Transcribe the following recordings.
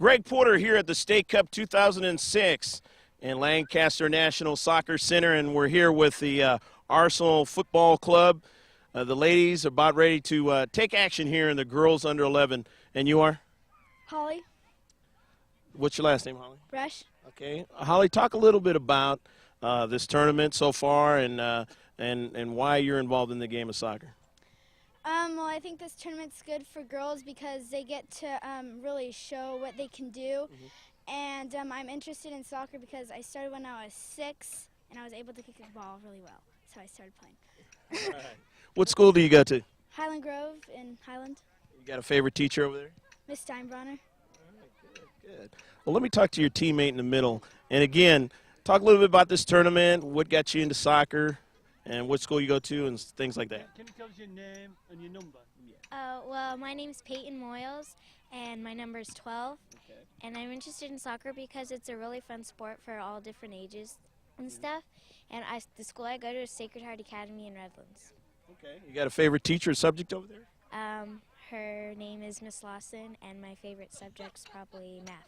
Greg Porter here at the State Cup 2006 in Lancaster National Soccer Center, and we're here with the Arsenal Football Club. The ladies are about ready to take action here in the girls under 11. And you are? Holly. What's your last name, Holly? Rush. Okay. Holly, talk a little bit about this tournament so far and why you're involved in the game of soccer. Well, I think this tournament's good for girls because they get to really show what they can do. And I'm interested in soccer because I started when I was 6, and I was able to kick the ball really well. That's how I started playing. All right. What school do you go to? Highland Grove in Highland. You got a favorite teacher over there? Miss Steinbronner. Good. Well, let me talk to your teammate in the middle. And again, talk a little bit about this tournament, what got you into soccer, and what school you go to, and things like that. Can you tell us your name and your number? Well, my name's Peyton Moyles, and my number is 12. Okay. And I'm interested in soccer because it's a really fun sport for all different ages and stuff. And the school I go to is Sacred Heart Academy in Redlands. Okay. You got a favorite teacher or subject over there? Her name is Miss Lawson, and my favorite subject's probably math.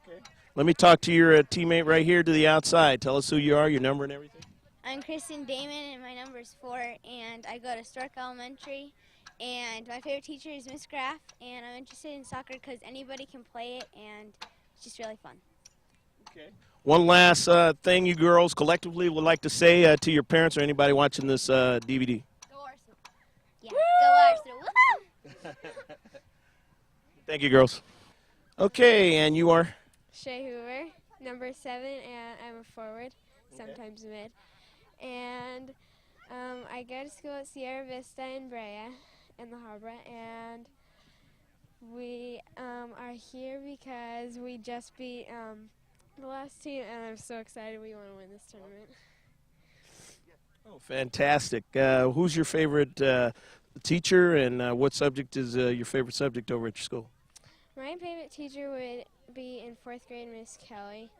Okay. Let me talk to your teammate right here to the outside. Tell us who you are, your number and everything. I'm Kristen Damon, and my number is 4, and I go to Stork Elementary. And my favorite teacher is Miss Graff, and I'm interested in soccer because anybody can play it, and it's just really fun. Okay. One last thing you girls collectively would like to say to your parents or anybody watching this DVD. Go Arsenal. Yeah, go Arsenal. Woo! Thank you, girls. Okay, and you are? Shay Hoover, number 7, and I'm a forward, sometimes mid. And I go to school at Sierra Vista in Brea in the harbor, and we are here because we just beat the last team, and I'm so excited we want to win this tournament. Oh, fantastic. Who's your favorite teacher, and what subject is your favorite subject over at your school? My favorite teacher would be in 4th grade, Miss Kelly,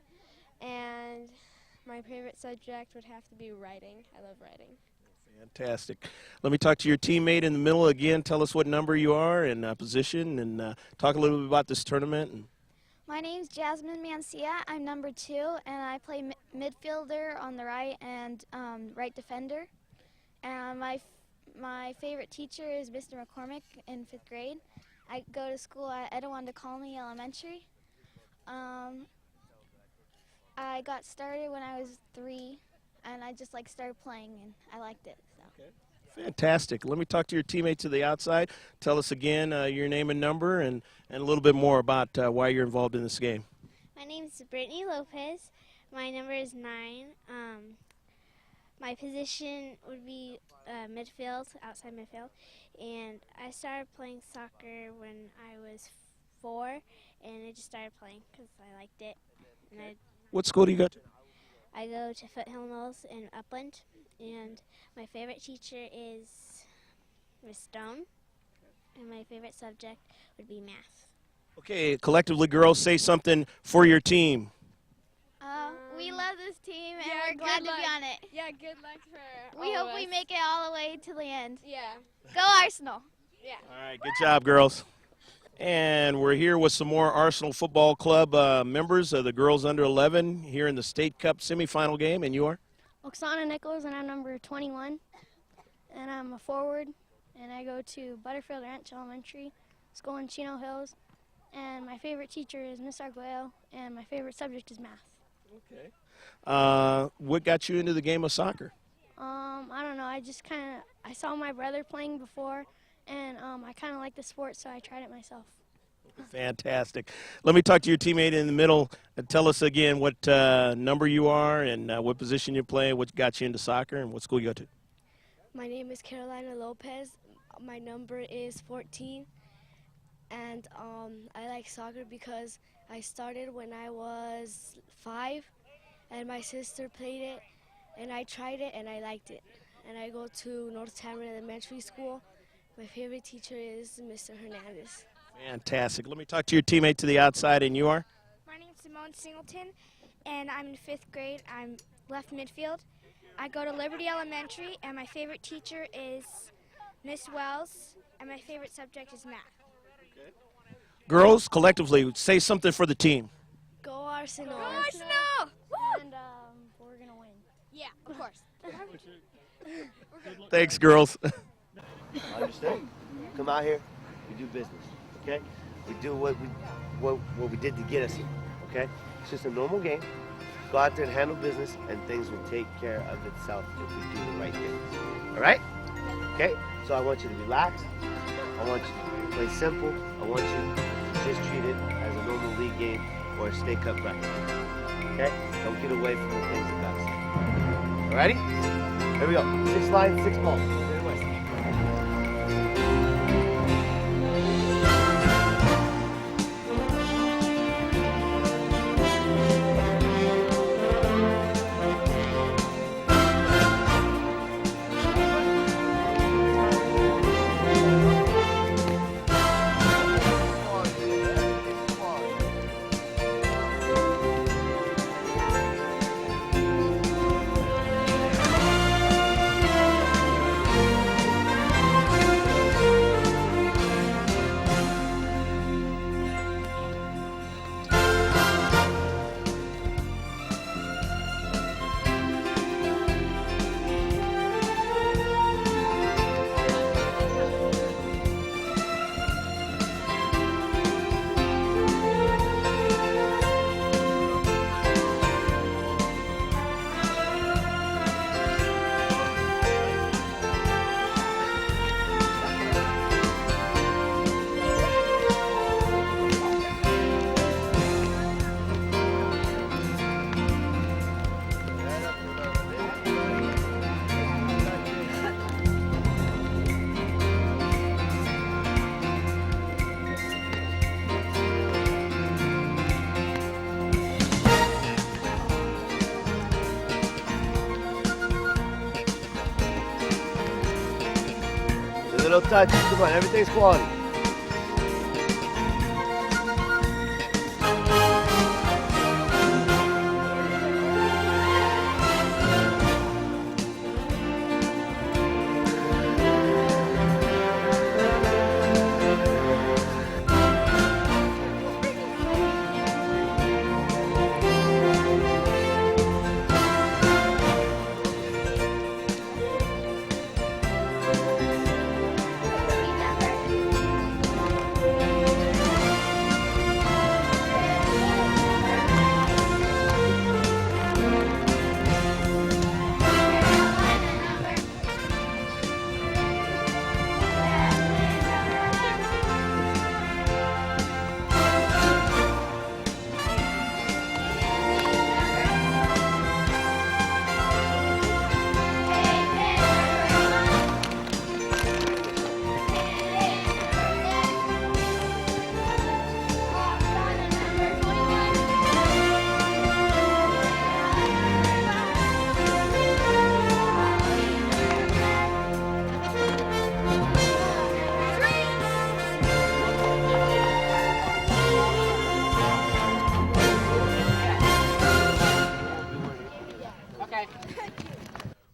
and my favorite subject would have to be writing. I love writing. Fantastic. Let me talk to your teammate in the middle again. Tell us what number you are and position, and talk a little bit about this tournament. My name's Jasmine Mancia. I'm number 2, and I play midfielder on the right and right defender. And my favorite teacher is Mr. McCormick in 5th grade. I go to school at Etiwanda Colony Elementary. I got started when I was 3, and I just started playing, and I liked it. So. Okay. Fantastic. Let me talk to your teammate to the outside. Tell us again your name and number, and a little bit more about why you're involved in this game. My name is Brittany Lopez. My number is 9. My position would be midfield, outside midfield, and I started playing soccer when I was 4, and I just started playing because I liked it. And What school do you go to? I go to Foothill Mills in Upland, and my favorite teacher is Miss Stone, and my favorite subject would be math. Okay, collectively, girls, say something for your team. We love this team, and yeah, we're glad to good be luck. on it. Yeah, good luck for We all hope of we us. make it all the way to the end. Yeah. Go Arsenal! Yeah. All right, good job, girls. And we're here with some more Arsenal Football Club members of the girls under 11 here in the State Cup semifinal game. And you are? Oksana Nichols, and I'm number 21, and I'm a forward, and I go to Butterfield Ranch Elementary School in Chino Hills, and my favorite teacher is Miss Arguello, and my favorite subject is math. Okay. What got you into the game of soccer? I don't know, I saw my brother playing before, and I kind of like the sport, so I tried it myself. Fantastic. Let me talk to your teammate in the middle. Tell us again what number you are and what position you play, what got you into soccer, and what school you go to. My name is Carolina Lopez. My number is 14, and I like soccer because I started when I was 5, and my sister played it, and I tried it, and I liked it. And I go to North Tamron Elementary School. My favorite teacher is Mr. Hernandez. Fantastic. Let me talk to your teammate to the outside, and you are? My name is Simone Singleton, and I'm in 5th grade. I'm left midfield. I go to Liberty Elementary, and my favorite teacher is Miss Wells, and my favorite subject is math. Girls, collectively, say something for the team. Go Arsenal! And we're going to win. Yeah, of course. Thanks, girls. Understand? Come out here, we do business, okay? We do what we did to get us here, okay? It's just a normal game. Go out there and handle business, and things will take care of itself if we do the right things. All right? Okay? So I want you to relax. I want you to play simple. I want you to just treat it as a normal league game or a state cup bracket. Okay? Don't get away from the things that God said. All righty? Here we go. 6 lines, 6 balls. Very nice. A little touch. Come on, everything's quality.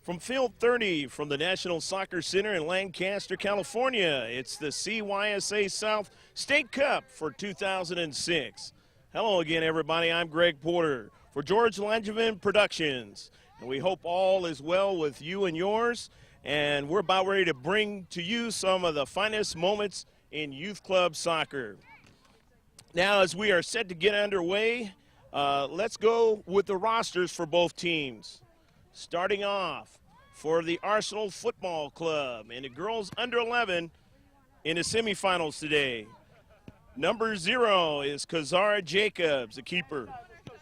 From Field 30 from the National Soccer Center in Lancaster, California, it's the CYSA South State Cup for 2006. Hello again, everybody. I'm Greg Porter for George Langevin Productions, and we hope all is well with you and yours, and we're about ready to bring to you some of the finest moments in youth club soccer. Now, as we are set to get underway, let's go with the rosters for both teams. Starting off for the Arsenal Football Club and the girls under 11 in the semifinals today. Number 0 is Kazara Jacobs, the keeper.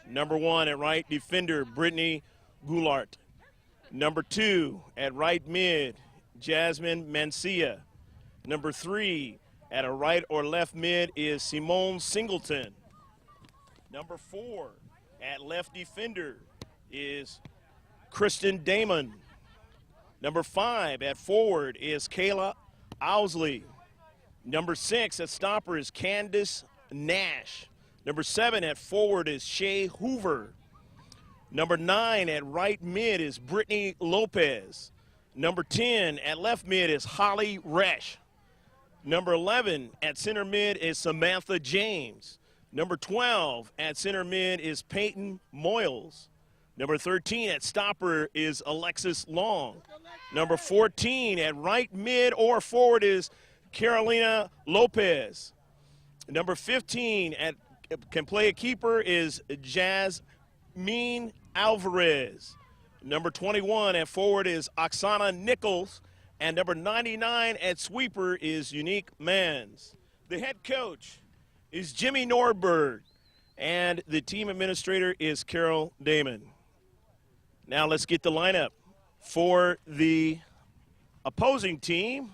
Number 1 at right defender, Brittany Goulart. Number 2 at right mid, Jasmine Mancia. Number 3 at a right or left mid is Simone Singleton. Number 4 at left defender is Kristen Damon. Number 5 at forward is Kayla Owsley. Number 6 at stopper is Candace Nash. Number 7 at forward is Shay Hoover. Number 9 at right mid is Brittany Lopez. Number 10 at left mid is Holly Resch. Number 11 at center mid is Samantha James. Number 12 at center mid is Peyton Moyles. Number 13 at stopper is Alexis Long. Number 14 at right mid or forward is Carolina Lopez. Number 15 can play a keeper is Jasmine Alvarez. Number 21 at forward is Oksana Nichols. And number 99 at sweeper is Unique Mans. The head coach is Jimmy Nordberg. And the team administrator is Carol Damon. Now let's get the lineup for the opposing team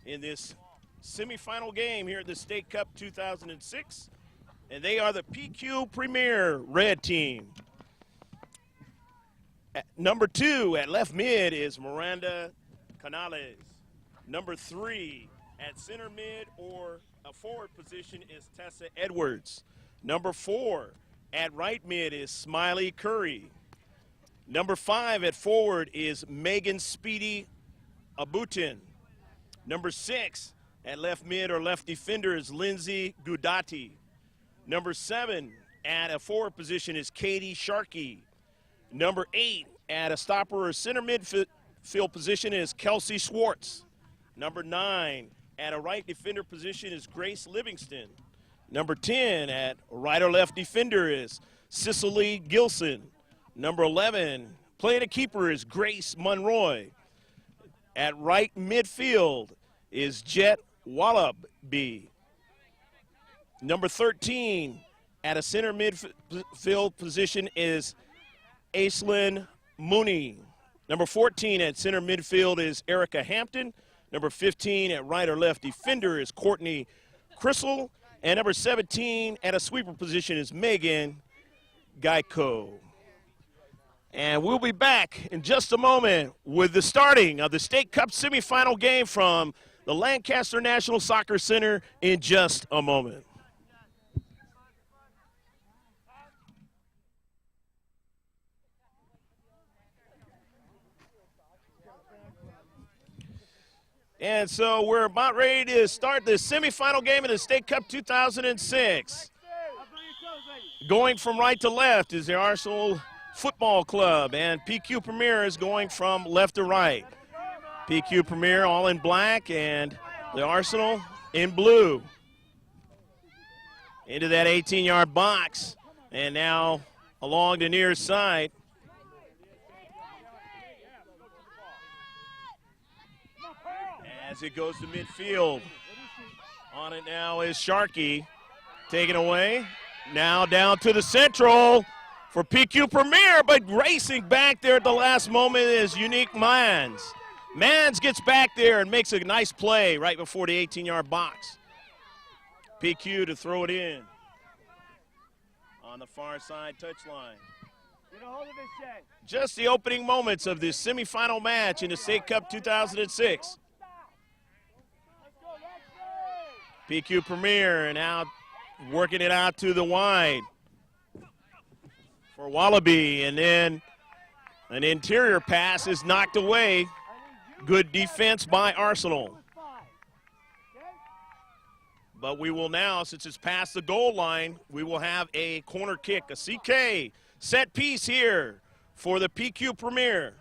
in this semifinal game here at the State Cup 2006. And they are the PQ Premier Red Team. Number 2 at left mid is Miranda Canales. Number 3 at center mid or a forward position is Tessa Edwards. Number 4 at right mid is Smiley Curry. Number 5 at forward is Megan Speedy Abutin. Number 6 at left mid or left defender is Lindsay Gudati. Number 7 at a forward position is Katie Sharkey. Number 8 at a stopper or center midfield position is Kelsey Schwartz. Number 9 at a right defender position is Grace Livingston. Number 10 at right or left defender is Cicely Gilson. Number 11 playing a keeper is Grace Monroy. At right midfield is Jet Wallaby. Number 13 at a center midfield position is Aislinn Mooney. Number 14 at center midfield is Erica Hampton. Number 15 at right or left defender is Courtney Crystal. And number 17 at a sweeper position is Megan Geico. And we'll be back in just a moment with the starting of the State Cup semifinal game from the Lancaster National Soccer Center in just a moment. And so we're about ready to start the semifinal game of the State Cup 2006. Going from right to left is the Arsenal Football Club, and PQ Premier is going from left to right. PQ Premier all in black and the Arsenal in blue. Into that 18-yard box, and now along the near side. As it goes to midfield. On it now is Sharkey. Taken away. Now down to the central for PQ Premier, but racing back there at the last moment is Unique Mans. Mans gets back there and makes a nice play right before the 18-yard box. PQ to throw it in. On the far side touchline. Just the opening moments of this semifinal match in the State Cup 2006. PQ Premier and out working it out to the wide for Wallaby, and then an interior pass is knocked away. Good defense by Arsenal. But we will now, since it's past the goal line, we will have a corner kick, a CK set piece here for the PQ Premier.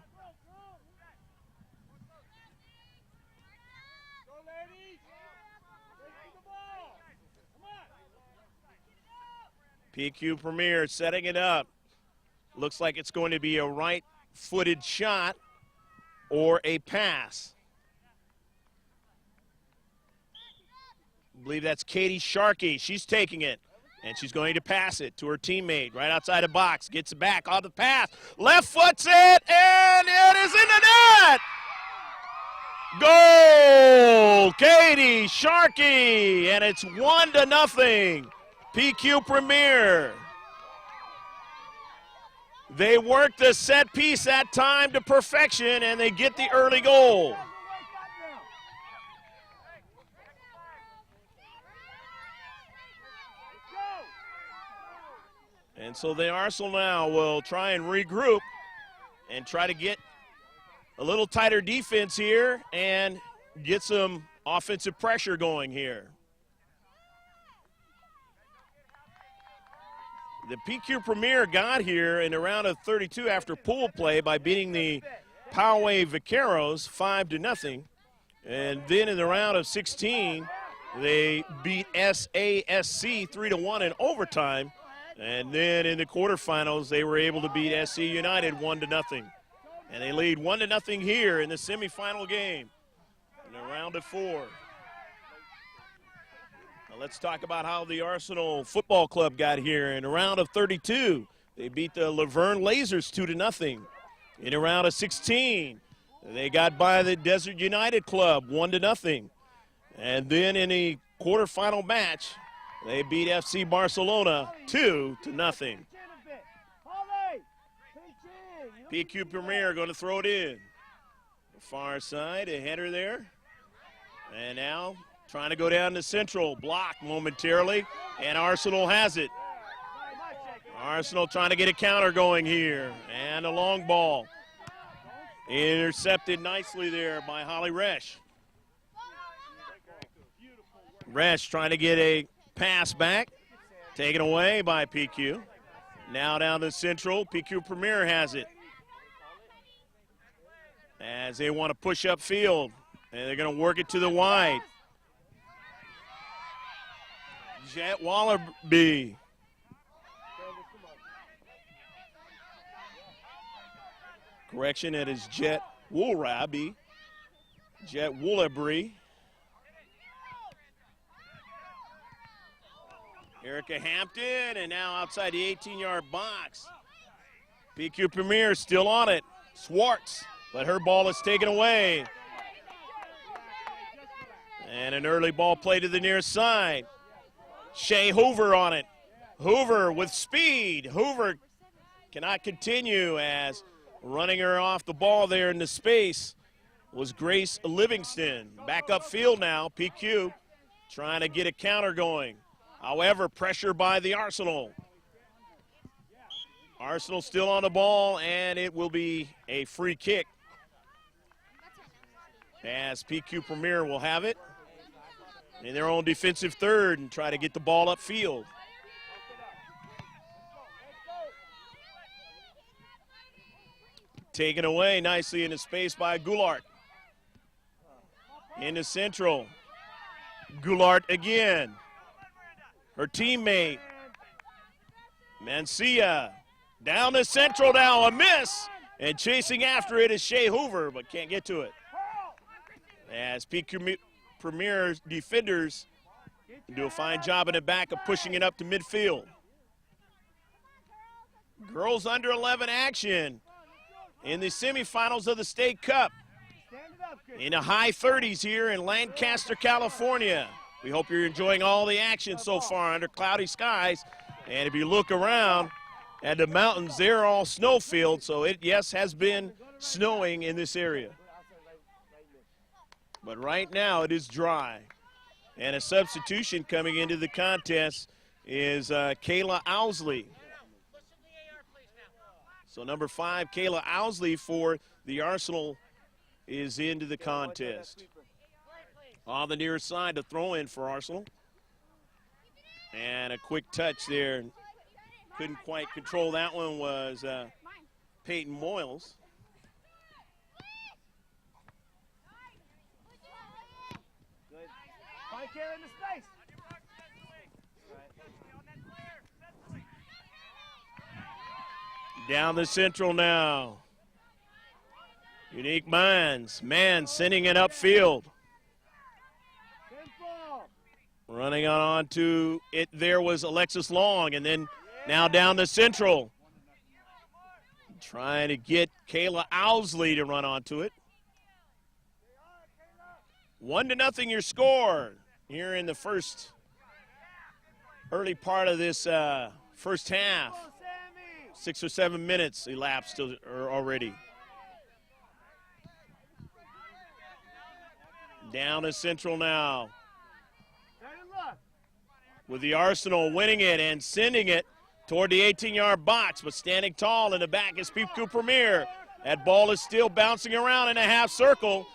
PQ Premier setting it up. Looks like it's going to be a right-footed shot or a pass. I believe that's Katie Sharkey. She's taking it, and she's going to pass it to her teammate right outside the box. Gets it back on the pass. Left foot's it, and it is in the net! Goal! Katie Sharkey, and it's 1-0. PQ Premier. They work the set piece that time to perfection, and they get the early goal. And so the Arsenal now will try and regroup and try to get a little tighter defense here and get some offensive pressure going here. The PQ Premier got here in the round of 32 after pool play by beating the Poway Vaqueros 5-0. And then in the round of 16, they beat SASC 3-1 in overtime. And then in the quarterfinals, they were able to beat SC United 1-0. And they lead 1-0 here in the semifinal game in the round of 4. Now let's talk about how the Arsenal Football Club got here in the round of 32. They beat the Laverne Lasers 2-0. In the round of 16, they got by the Desert United Club 1-0. And then in the quarterfinal match, they beat FC Barcelona 2-0. PQ Premier going to throw it in. The far side, a header there. And now trying to go down to central, blocked momentarily, and Arsenal has it. Arsenal trying to get a counter going here, and a long ball. Intercepted nicely there by Holly Resch. Resch trying to get a pass back, taken away by PQ. Now down to central, PQ Premier has it. As they want to push upfield, and they're going to work it to the wide. Jet Wallaby. Correction, it is Jet Woolraby. Jet Woolabry. Erica Hampton, and now outside the 18-yard box. PQ Premier still on it. Swartz, but her ball is taken away. And an early ball play to the near side. Shea Hoover on it. Hoover with speed. Hoover cannot continue as running her off the ball there in the space was Grace Livingston. Back upfield now, PQ trying to get a counter going. However, pressure by the Arsenal. Arsenal still on the ball, and it will be a free kick as PQ Premier will have it in their own defensive third and try to get the ball upfield. Taken away nicely into space by Goulart. Into central. Goulart again. Her teammate, Mancia. Down the central now, a miss. And chasing after it is Shea Hoover, but can't get to it. As PQ Premier defenders do a fine job in the back of pushing it up to midfield. Girls under 11 action in the semifinals of the State Cup in the high 30s here in Lancaster, California. We hope you're enjoying all the action so far under cloudy skies. And if you look around at the mountains, they're all snowfields, so it, yes, has been snowing in this area. But right now it is dry. And a substitution coming into the contest is Kayla Owsley. So number 5, Kayla Owsley for the Arsenal is into the contest. On the near side, to throw in for Arsenal. And a quick touch there. Couldn't quite control that one was Peyton Moyles. Down the central now. Unique Minds. Man sending it upfield. Running on to it there was Alexis Long, and then now down the central. Trying to get Kayla Owsley to run onto it. 1-0 your score here in the early part of this first half. 6 or 7 minutes elapsed already. Down the central now. With the Arsenal winning it and sending it toward the 18-yard box, but standing tall in the back is PQ Premier. That ball is still bouncing around in a half circle.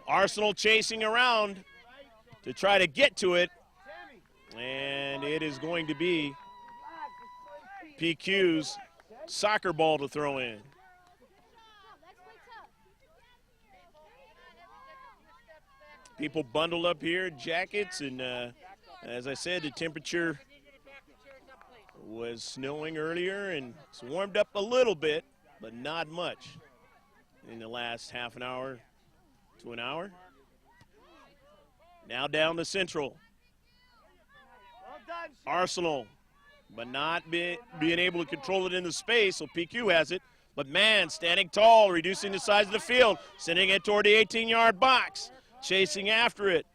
Arsenal chasing around to try to get to it. And it is going to be PQ's soccer ball to throw in. People bundled up here, jackets, and as I said, the temperature was snowing earlier and it's warmed up a little bit, but not much in the last half an hour to an hour. Now down to Central. Arsenal, but not being able to control it in the space, so PQ has it. But man, standing tall, reducing the size of the field, sending it toward the 18-yard box. Chasing after it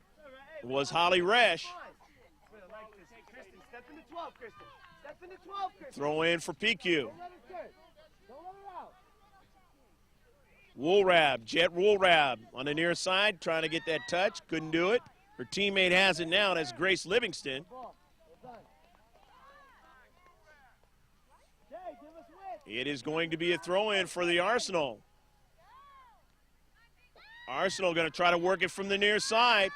was Holly Resch. Throw in for PQ. Woolrab, Jet Woolrab on the near side, trying to get that touch, couldn't do it. Her teammate has it now, that's Grace Livingston. It is going to be a throw-in for the Arsenal. Arsenal going to try to work it from the near side.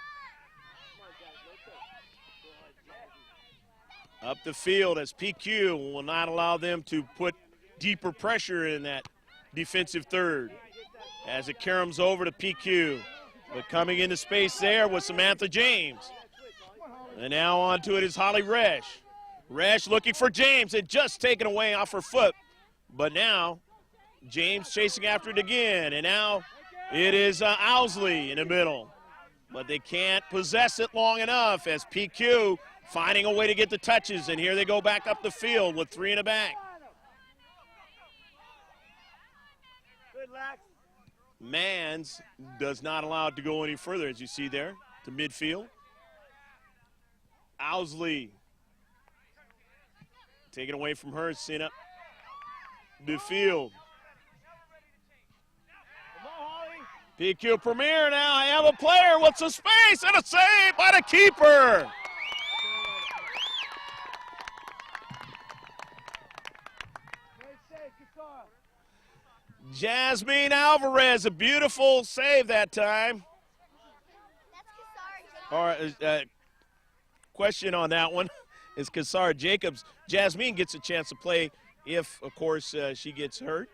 Up the field as PQ will not allow them to put deeper pressure in that defensive third. As it caroms over to PQ. But coming into space there was Samantha James. And now onto it is Holly Resch. Resch looking for James and just taken away off her foot. But now James chasing after it again. And now it is Owsley in the middle. But they can't possess it long enough as PQ finding a way to get the touches. And here they go back up the field with three in the back. Mans does not allow it to go any further, as you see there, to midfield. Owsley taken away from her, sent up the field. PQ Premier now. I have a player with some space and a save by the keeper. Jasmine Alvarez, a beautiful save that time. Question on that one is Kassar Jacobs. Jasmine gets a chance to play if, of course, she gets hurt.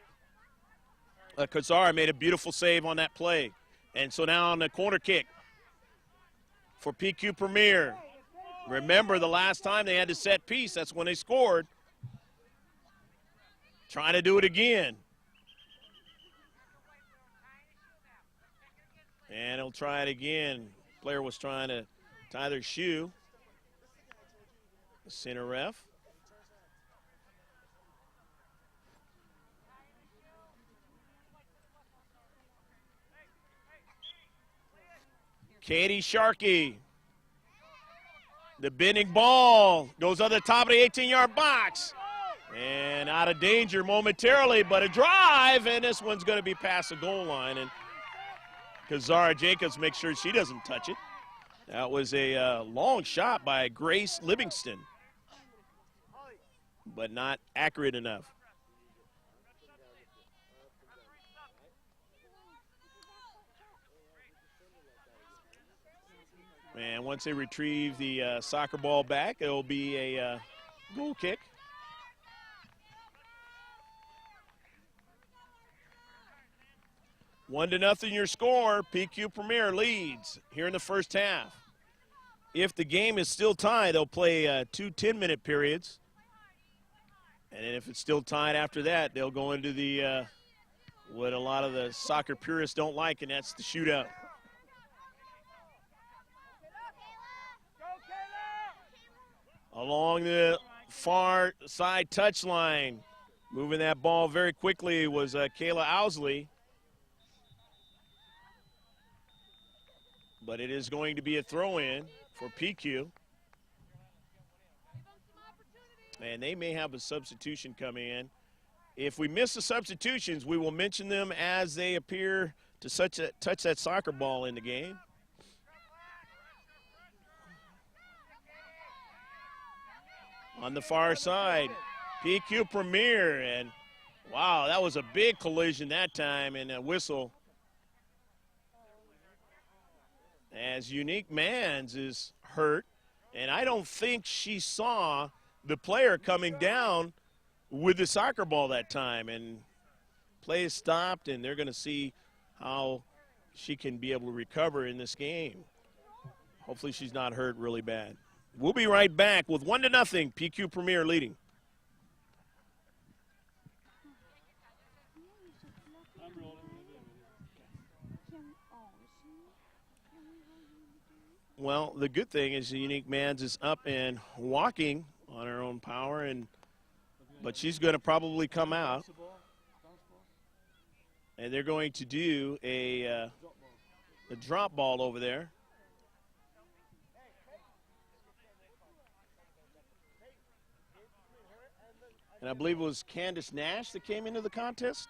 Kassar made a beautiful save on that play. And so now on the corner kick for PQ Premier. Remember the last time they had the set piece, that's when they scored. Trying to do it again. And he'll try it again. Player was trying to tie their shoe. The center ref. Katie Sharkey. The bending ball goes on the top of the 18-yard box. And out of danger momentarily, but a drive, and this one's going to be past the goal line. And Kassar Jacobs makes sure she doesn't touch it. That was a long shot by Grace Livingston, but not accurate enough. And once they retrieve the soccer ball back, it'll be a goal kick. One to nothing your score. PQ Premier leads here in the first half. If the game is still tied, they'll play 2 10-minute periods. And then if it's still tied after that, they'll go into the what a lot of the soccer purists don't like, and that's the shootout. Along the far side touchline, moving that ball very quickly was Kayla Owsley. But it is going to be a throw-in for PQ. And they may have a substitution come in. If we miss the substitutions, we will mention them as they appear to touch that soccer ball in the game. On the far side, PQ Premier, and wow, that was a big collision that time, and a whistle. as Unique Mans is hurt, and I don't think she saw the player coming down with the soccer ball that time, and play is stopped, and they're going to see how she can be able to recover in this game. Hopefully she's not hurt really bad. We'll be right back with 1-0, PQ Premier leading. Well, the good thing is the Unique Mans is up and walking on her own power, but she's going to probably come out. And they're going to do a drop ball over there. And I believe it was Candace Nash that came into the contest.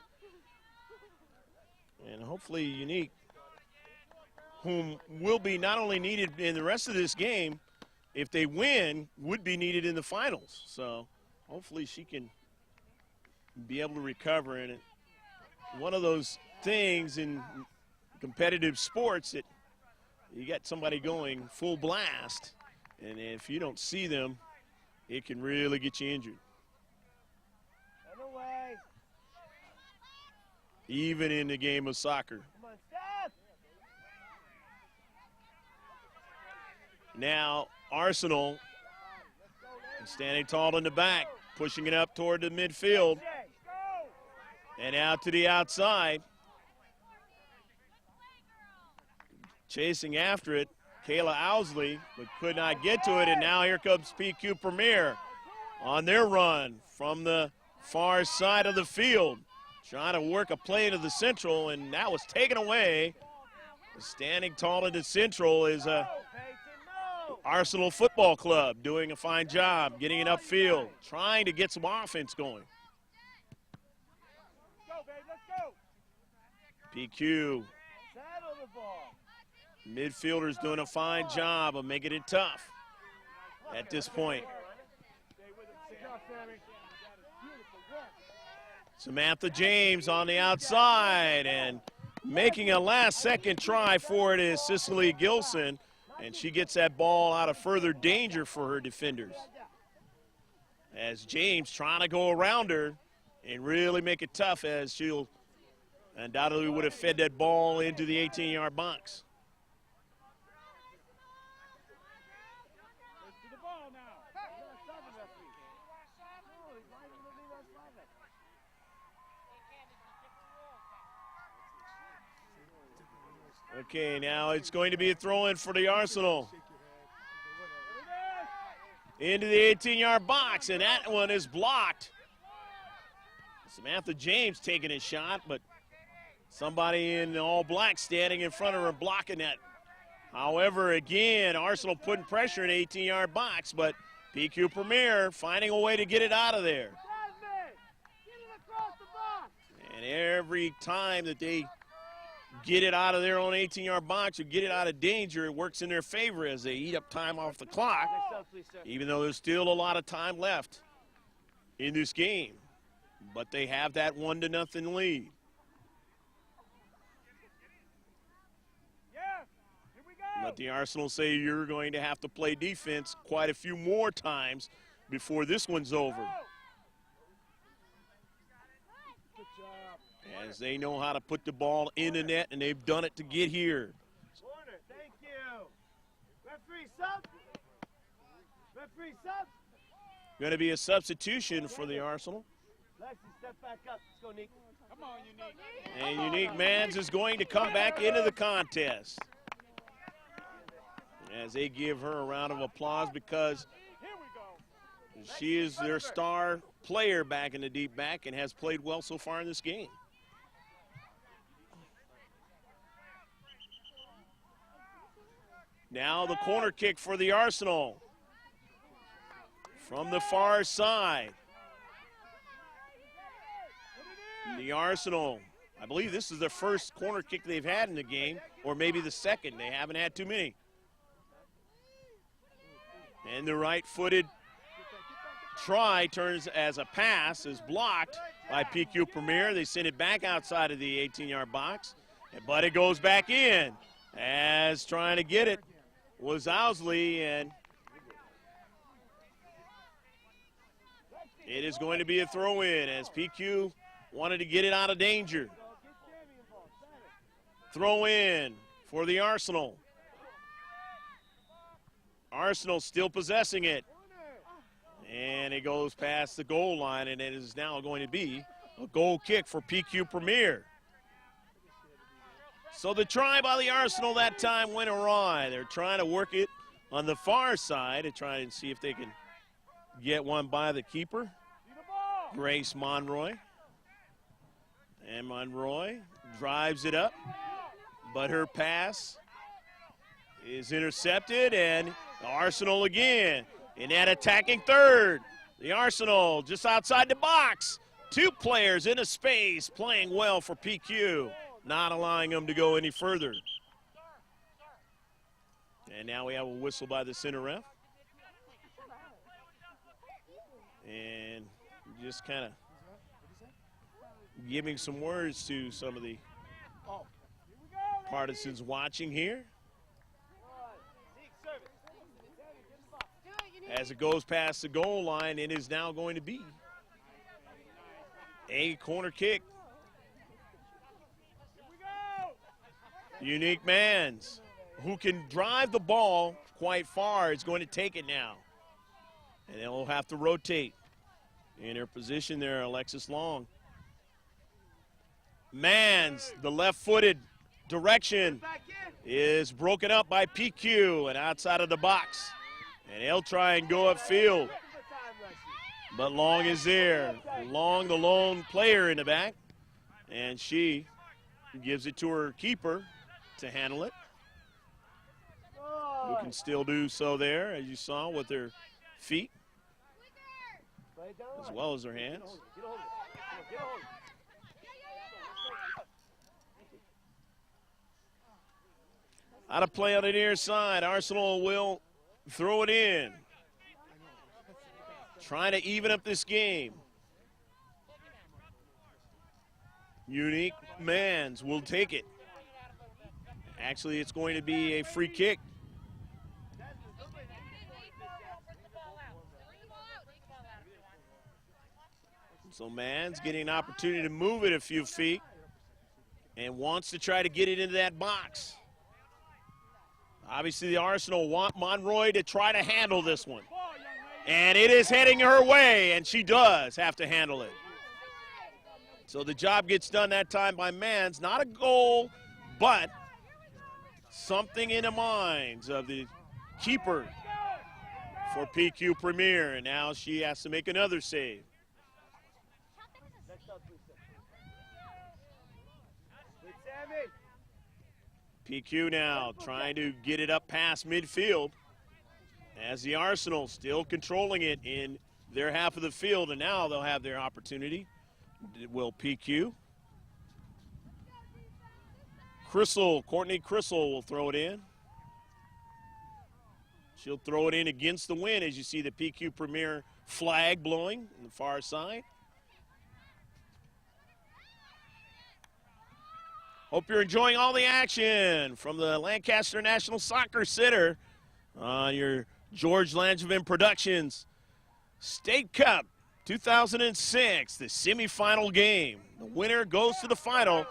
And hopefully Unique, whom will be not only needed in the rest of this game, if they win, would be needed in the finals. So hopefully she can be able to recover in it. One of those things in competitive sports that you got somebody going full blast, and if you don't see them, it can really get you injured. Even in the game of soccer. Now Arsenal standing tall in the back, pushing it up toward the midfield and out to the outside. Chasing after it, Kayla Owsley, but could not get to it, and now here comes PQ Premier on their run from the far side of the field, trying to work a play into the central, and that was taken away. Standing tall in the central is Arsenal Football Club doing a fine job getting it upfield, trying to get some offense going. PQ. Midfielders doing a fine job of making it tough at this point. Samantha James on the outside, and making a last-second try for it is Cicely Gilson, and she gets that ball out of further danger for her defenders. As James trying to go around her and really make it tough, as she'll undoubtedly would have fed that ball into the 18-yard box. Okay, now it's going to be a throw-in for the Arsenal. Into the 18-yard box, and that one is blocked. Samantha James taking a shot, but somebody in all black standing in front of her blocking that. However, again, Arsenal putting pressure in the 18-yard box, but PQ Premier finding a way to get it out of there. And every time that they get it out of their own 18-yard box or get it out of danger, it works in their favor as they eat up time off the clock, even though there's still a lot of time left in this game. But they have that 1-0 lead. Let the Arsenal say you're going to have to play defense quite a few more times before this one's over. As they know how to put the ball in the net, and they've done it to get here. Corner, thank you. Referee sub. Referee sub. Going to be a substitution for the Arsenal. Lexi, step back up. Let's go, Nick. Come on, Unique. And Unique Mans is going to come back into the contest. As they give her a round of applause because she is their star player back in the deep back and has played well so far in this game. Now the corner kick for the Arsenal from the far side. The Arsenal, I believe this is the first corner kick they've had in the game, or maybe the second. They haven't had too many. And the right-footed try turns as a pass, is blocked by PQ Premier. They send it back outside of the 18-yard box, but it goes back in as trying to get it was Owsley, and it is going to be a throw-in as PQ wanted to get it out of danger. Throw in for the Arsenal. Arsenal still possessing it. And it goes past the goal line, and it is now going to be a goal kick for PQ Premier. So the try by the Arsenal that time went awry. They're trying to work it on the far side to try and see if they can get one by the keeper, Grace Monroy. And Monroy drives it up, but her pass is intercepted, and the Arsenal again in that attacking third. The Arsenal just outside the box. Two players in a space playing well for PQ, not allowing them to go any further. And now we have a whistle by the center ref. And just kind of giving some words to some of the partisans watching here. As it goes past the goal line, it is now going to be a corner kick. Unique Mans, who can drive the ball quite far, is going to take it now. And they'll have to rotate in their position there, Alexis Long. Mans, the left-footed direction, is broken up by PQ and outside of the box. And he'll try and go upfield. But Long is there. Long, the lone player in the back. And she gives it to her keeper to handle it, who can still do so there, as you saw, with her feet as well as her hands. Out of play on the near side. Arsenal will throw it in. Trying to even up this game. Unique Mans will take it. Actually, it's going to be a free kick. So Mans getting an opportunity to move it a few feet and wants to try to get it into that box. Obviously, the Arsenal want Monroy to try to handle this one. And it is heading her way, and she does have to handle it. So the job gets done that time by Mans. Not a goal, but something in the minds of the keeper for PQ Premier. And now she has to make another save. PQ now trying to get it up past midfield as the Arsenal still controlling it in their half of the field, and now they'll have their opportunity. Will PQ. Courtney Crissel will throw it in. She'll throw it in against the wind as you see the PQ Premier flag blowing on the far side. Hope you're enjoying all the action from the Lancaster National Soccer Center on your George Langevin Productions State Cup 2006, the semifinal game. The winner goes to the final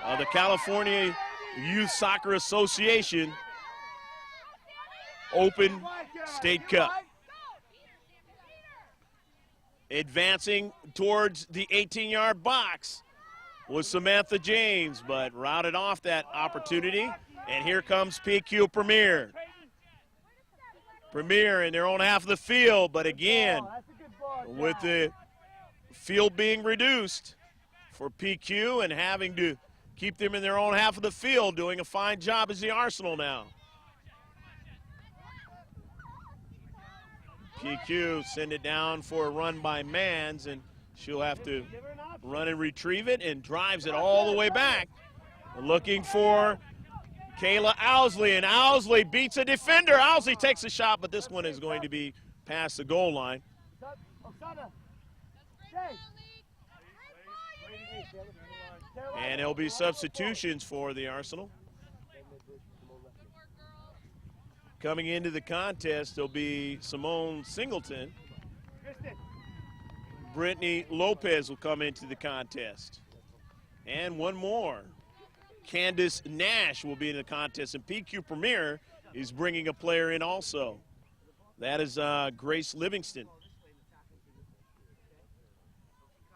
of the California Youth Soccer Association Open State Cup. Advancing towards the 18-yard box was Samantha James, but routed off that opportunity. And here comes PQ Premier. Premier in their own half of the field, but again, with the field being reduced for PQ and having to keep them in their own half of the field, doing a fine job as the Arsenal now. PQ send it down for a run by Mans, and she'll have to run and retrieve it, and drives it all the way back. Looking for Kayla Owsley, and Owsley beats a defender. Owsley takes a shot, but this one is going to be past the goal line. And there'll be substitutions for the Arsenal. Coming into the contest, there'll be Simone Singleton. Brittany Lopez will come into the contest. And one more. Candace Nash will be in the contest. And PQ Premier is bringing a player in also. That is Grace Livingston.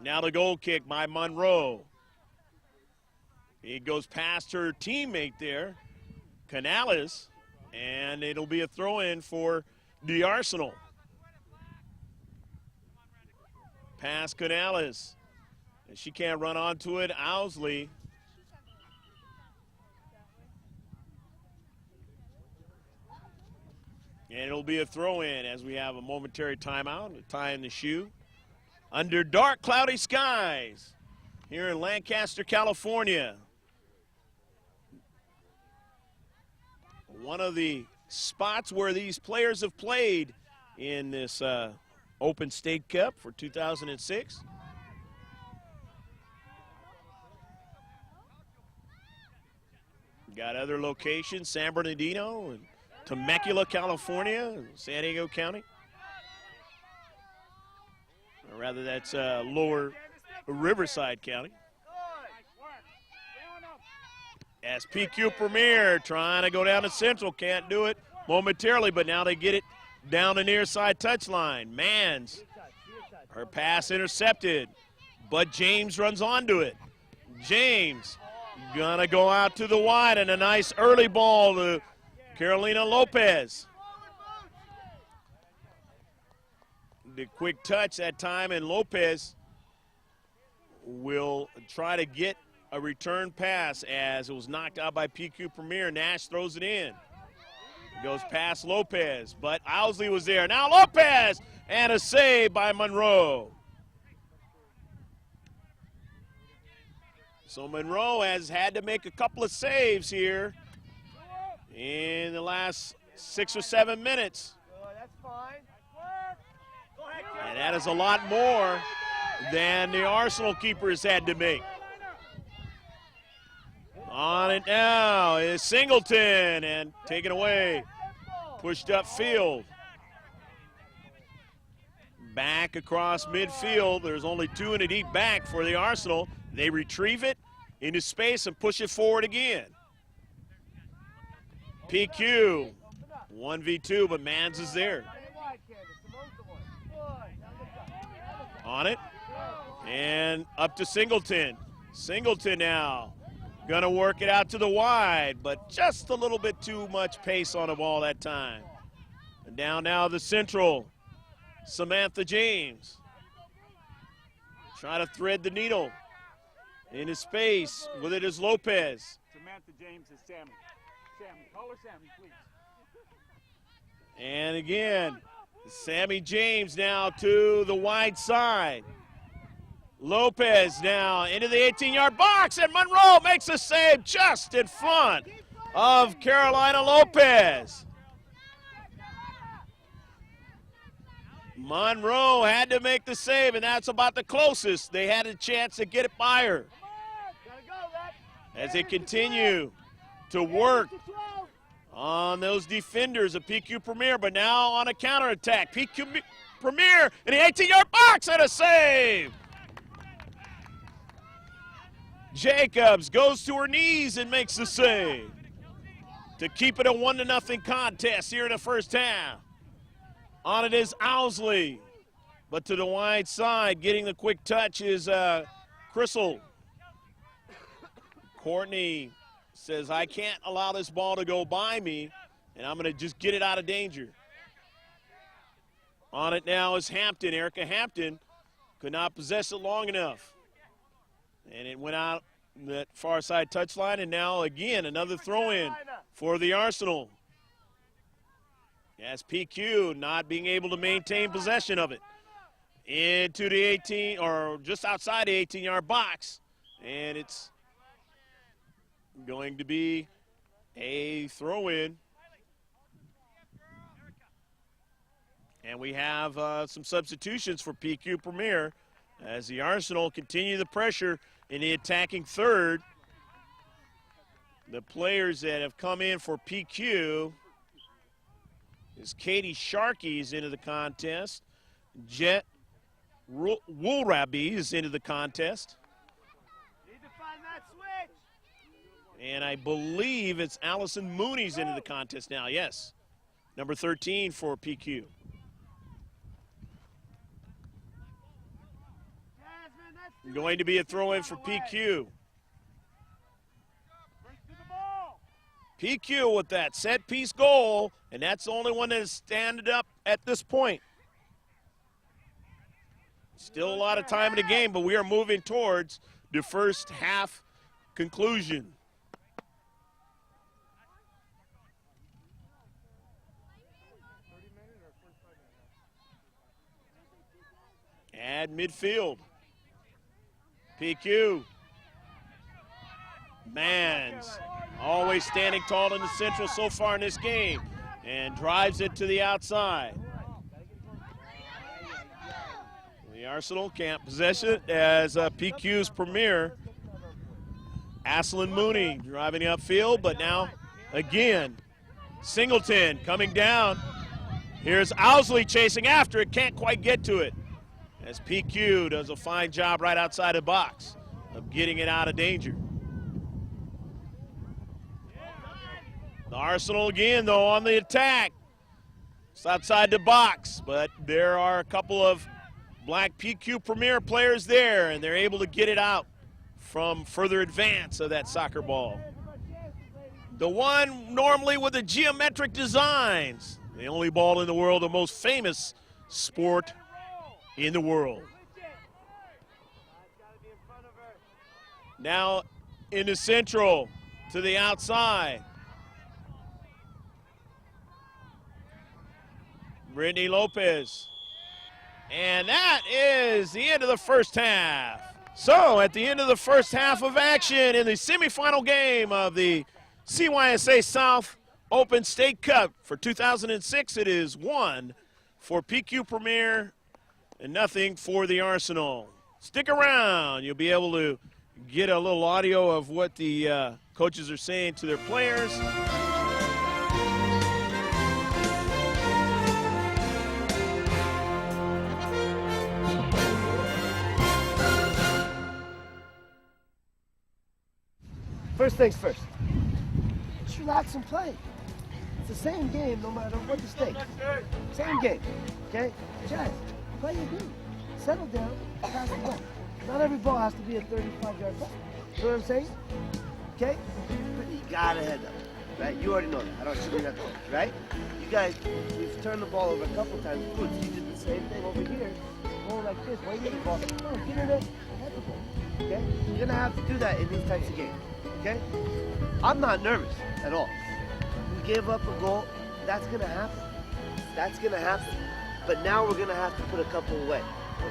Now the goal kick by Monroe. It goes past her teammate there, Canales, and it'll be a throw-in for the Arsenal. Pass Canales, and she can't run onto it. Owsley. And it'll be a throw-in as we have a momentary timeout, a tie in the shoe. Under dark, cloudy skies here in Lancaster, California. One of the spots where these players have played in this Open State Cup for 2006. Got other locations, San Bernardino and Temecula, California, San Diego County. Or rather, that's lower Riverside County. As PQ Premier trying to go down to Central, can't do it momentarily, but now they get it down the near side touchline. Mans, her pass intercepted, but James runs onto it. James gonna go out to the wide, and a nice early ball to Carolina Lopez. The quick touch that time, and Lopez will try to get a return pass as it was knocked out by PQ Premier. Nash throws it in. Goes past Lopez, but Owsley was there. Now Lopez, and a save by Monroe. So Monroe has had to make a couple of saves here in the last 6 or 7 minutes. And that is a lot more than the Arsenal keepers had to make. On it now is Singleton, and taken away, pushed upfield. Back across midfield. There's only 2 in a deep back for the Arsenal. They retrieve it into space and push it forward again. PQ, 1v2, but Mans is there. On it, and up to Singleton. Singleton now. Gonna work it out to the wide, but just a little bit too much pace on the ball that time. And down now the Central, Samantha James. Trying to thread the needle into space. With it is Lopez. Samantha James is Sammy. Sammy, call her Sammy, please. And again, Sammy James now to the wide side. Lopez now into the 18-yard box, and Monroe makes a save just in front of Carolina Lopez. Monroe had to make the save, and that's about the closest they had a chance to get it by her. As they continue to work on those defenders of PQ Premier, but now on a counterattack. PQ Premier in the 18-yard box, and a save. Jacobs goes to her knees and makes the save to keep it a 1-0 contest here in the first half. On it is Owsley, but to the wide side, getting the quick touch is Crystal. Courtney says, I can't allow this ball to go by me, and I'm going to just get it out of danger. On it now is Hampton. Erica Hampton could not possess it long enough. And it went out that far side touchline, and now again another throw-in for the Arsenal. As PQ not being able to maintain possession of it. Into the 18, or just outside the 18-yard box. And it's going to be a throw-in. And we have some substitutions for PQ Premier as the Arsenal continue the pressure in the attacking third. The players that have come in for PQ is Katie Sharkey's into the contest. Jet Woolraby is into the contest. Need to find that switch. And I believe it's Allison Mooney's into the contest now, yes. Number 13 for PQ. Going to be a throw-in for PQ. PQ with that set-piece goal, and that's the only one that has standed up at this point. Still a lot of time in the game, but we are moving towards the first half conclusion. At midfield, PQ. Mans, always standing tall in the central so far in this game, and drives it to the outside. The Arsenal can't possess it as PQ's premier. Aslan Mooney driving the upfield, but now again, Singleton coming down. Here's Owsley chasing after it, can't quite get to it, as PQ does a fine job right outside the box of getting it out of danger. The Arsenal again, though, on the attack. It's outside the box, but there are a couple of Black PQ Premier players there, and they're able to get it out from further advance of that soccer ball. The one normally with the geometric designs, the only ball in the world, the most famous sport in the world. Now in the central to the outside. Brittany Lopez. And that is the end of the first half. So at the end of the first half of action in the semifinal game of the CYSA South Open State Cup for 2006, it is 1 for PQ Premier and nothing for the Arsenal. Stick around. You'll be able to get a little audio of what the coaches are saying to their players. First things first. Just relax and play. It's the same game no matter what the stake. Same game, okay? Jazz, play your game. Settle down, pass the ball. Not every ball has to be a 35-yard ball. You know what I'm saying? Okay? But you gotta head up, right? You already know that. I don't shoot you that ball, right? You guys, we've turned the ball over a couple times. Good, so you did the same thing over here. Going like this, waiting for the ball. No, get in there, head the ball. Okay? You're gonna have to do that in these types of games. Okay? I'm not nervous at all. We gave up a goal. That's going to happen. That's going to happen. But now we're going to have to put a couple away.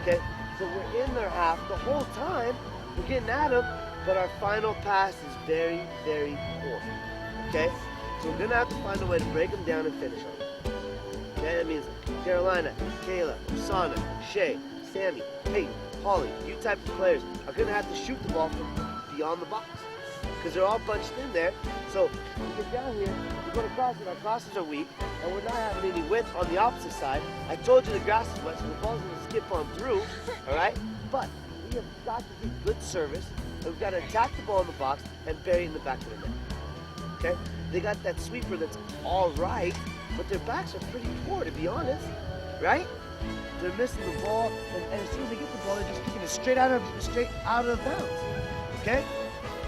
Okay? So we're in their half the whole time. We're getting at them, but our final pass is very, very poor. Okay? So we're going to have to find a way to break them down and finish on them. Okay? That means Carolina, Kayla, Sana, Shay, Sammy, Peyton, Holly, you type of players are going to have to shoot the ball from beyond the box, because they're all bunched in there. So we get down here, we're going to cross it. Our crosses are weak, and we're not having any width on the opposite side. I told you the grass is wet, so the ball's going to skip on through, all right? But we have got to do good service, and we've got to attack the ball in the box and bury it in the back of the net, okay? They got that sweeper that's all right, but their backs are pretty poor, to be honest, right? They're missing the ball, and as soon as they get the ball, they're just kicking it straight out of bounds, okay?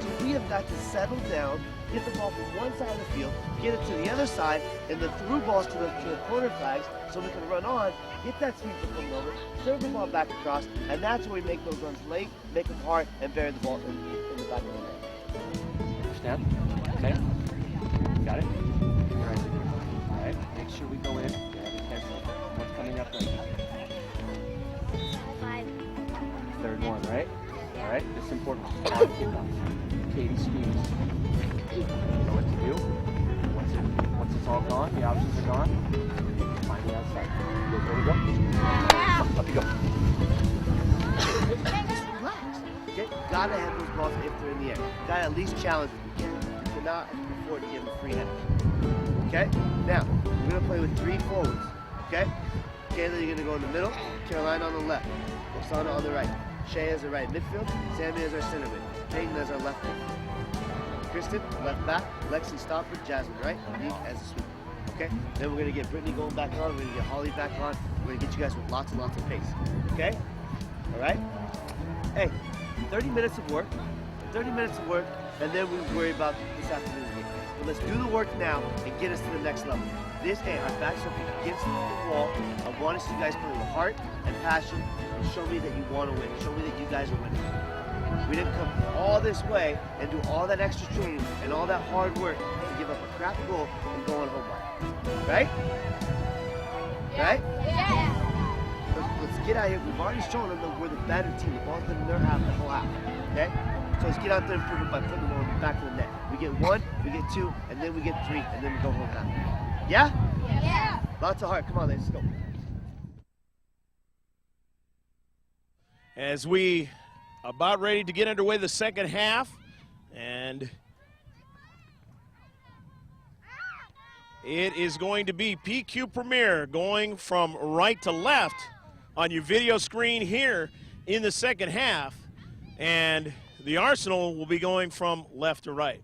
So we have got to settle down, get the ball from one side of the field, get it to the other side, and then through balls to the corner flags so we can run on, get that sweeper coming over, serve the ball back across, and that's where we make those runs late, make them hard, and bury the ball in the back of the net. Understand? Okay? Got it? Right. All right. Make sure we go in. Yeah, be careful. What's coming up right now? 5. Third one, right? All right. This is important. Katie screams. You know what to do. Once it's all gone, the options are gone. Find the outside. Good. There we go. Up you go. Just relax. Okay? Gotta have those balls if they're in the air. Gotta at least challenge them. You cannot afford to give them free headers. Okay? Now, we're going to play with 3 forwards. Okay? Kayla, you're going to go in the middle. Carolina on the left. Oksana on the right. Shea as our right midfield. Sammy as our center mid. Peyton as our left mid. Kristen, left back. Lexi stopper. Jasmine, right? Me as a sweeper. Okay? Then we're going to get Brittany going back on. We're going to get Holly back on. We're going to get you guys with lots and lots of pace. Okay? All right? Hey, 30 minutes of work. 30 minutes of work, and then we worry about this afternoon's game. But let's do the work now and get us to the next level. This, hey, our backs are against the wall. I want to see you guys play with heart and passion and show me that you want to win. Show me that you guys are winning. We didn't come all this way and do all that extra training and all that hard work to give up a crap goal and go on home by. Right? Right? Yeah. Let's get out here. We've already shown them that we're the better team. The ball's been in their half the whole half. Okay? So let's get out there and prove it by putting the ball back to the net. We get 1, we get 2, and then we get 3, and then we go home happy. Yeah? Yeah. Lots of heart. Come on, let's go. As we about ready to get underway the second half, and it is going to be PQ Premier going from right to left on your video screen here in the second half, and the Arsenal will be going from left to right.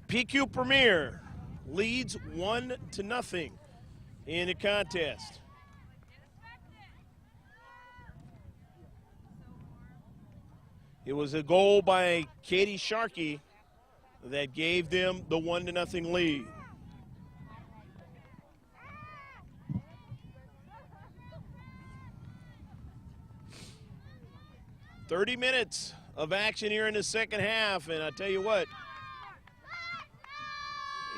PQ Premier leads 1-0 in the contest. It was a goal by Katie Sharkey that gave them the 1-0 lead. "30 minutes of action here in the second half, and I tell you what,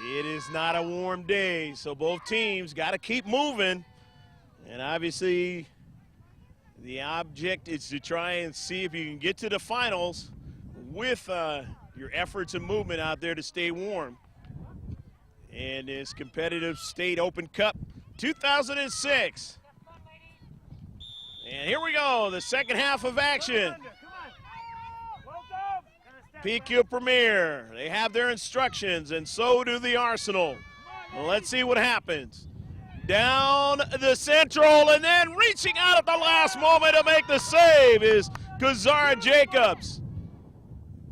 it is not a warm day, so both teams got to keep moving, and obviously the object is to try and see if you can get to the finals with your efforts and movement out there to stay warm. And this competitive State Open Cup 2006. And here we go, the second half of action. PQ Premier, they have their instructions, and so do the Arsenal. Well, let's see what happens. Down the central, and then reaching out at the last moment to make the save is Kazara Jacobs.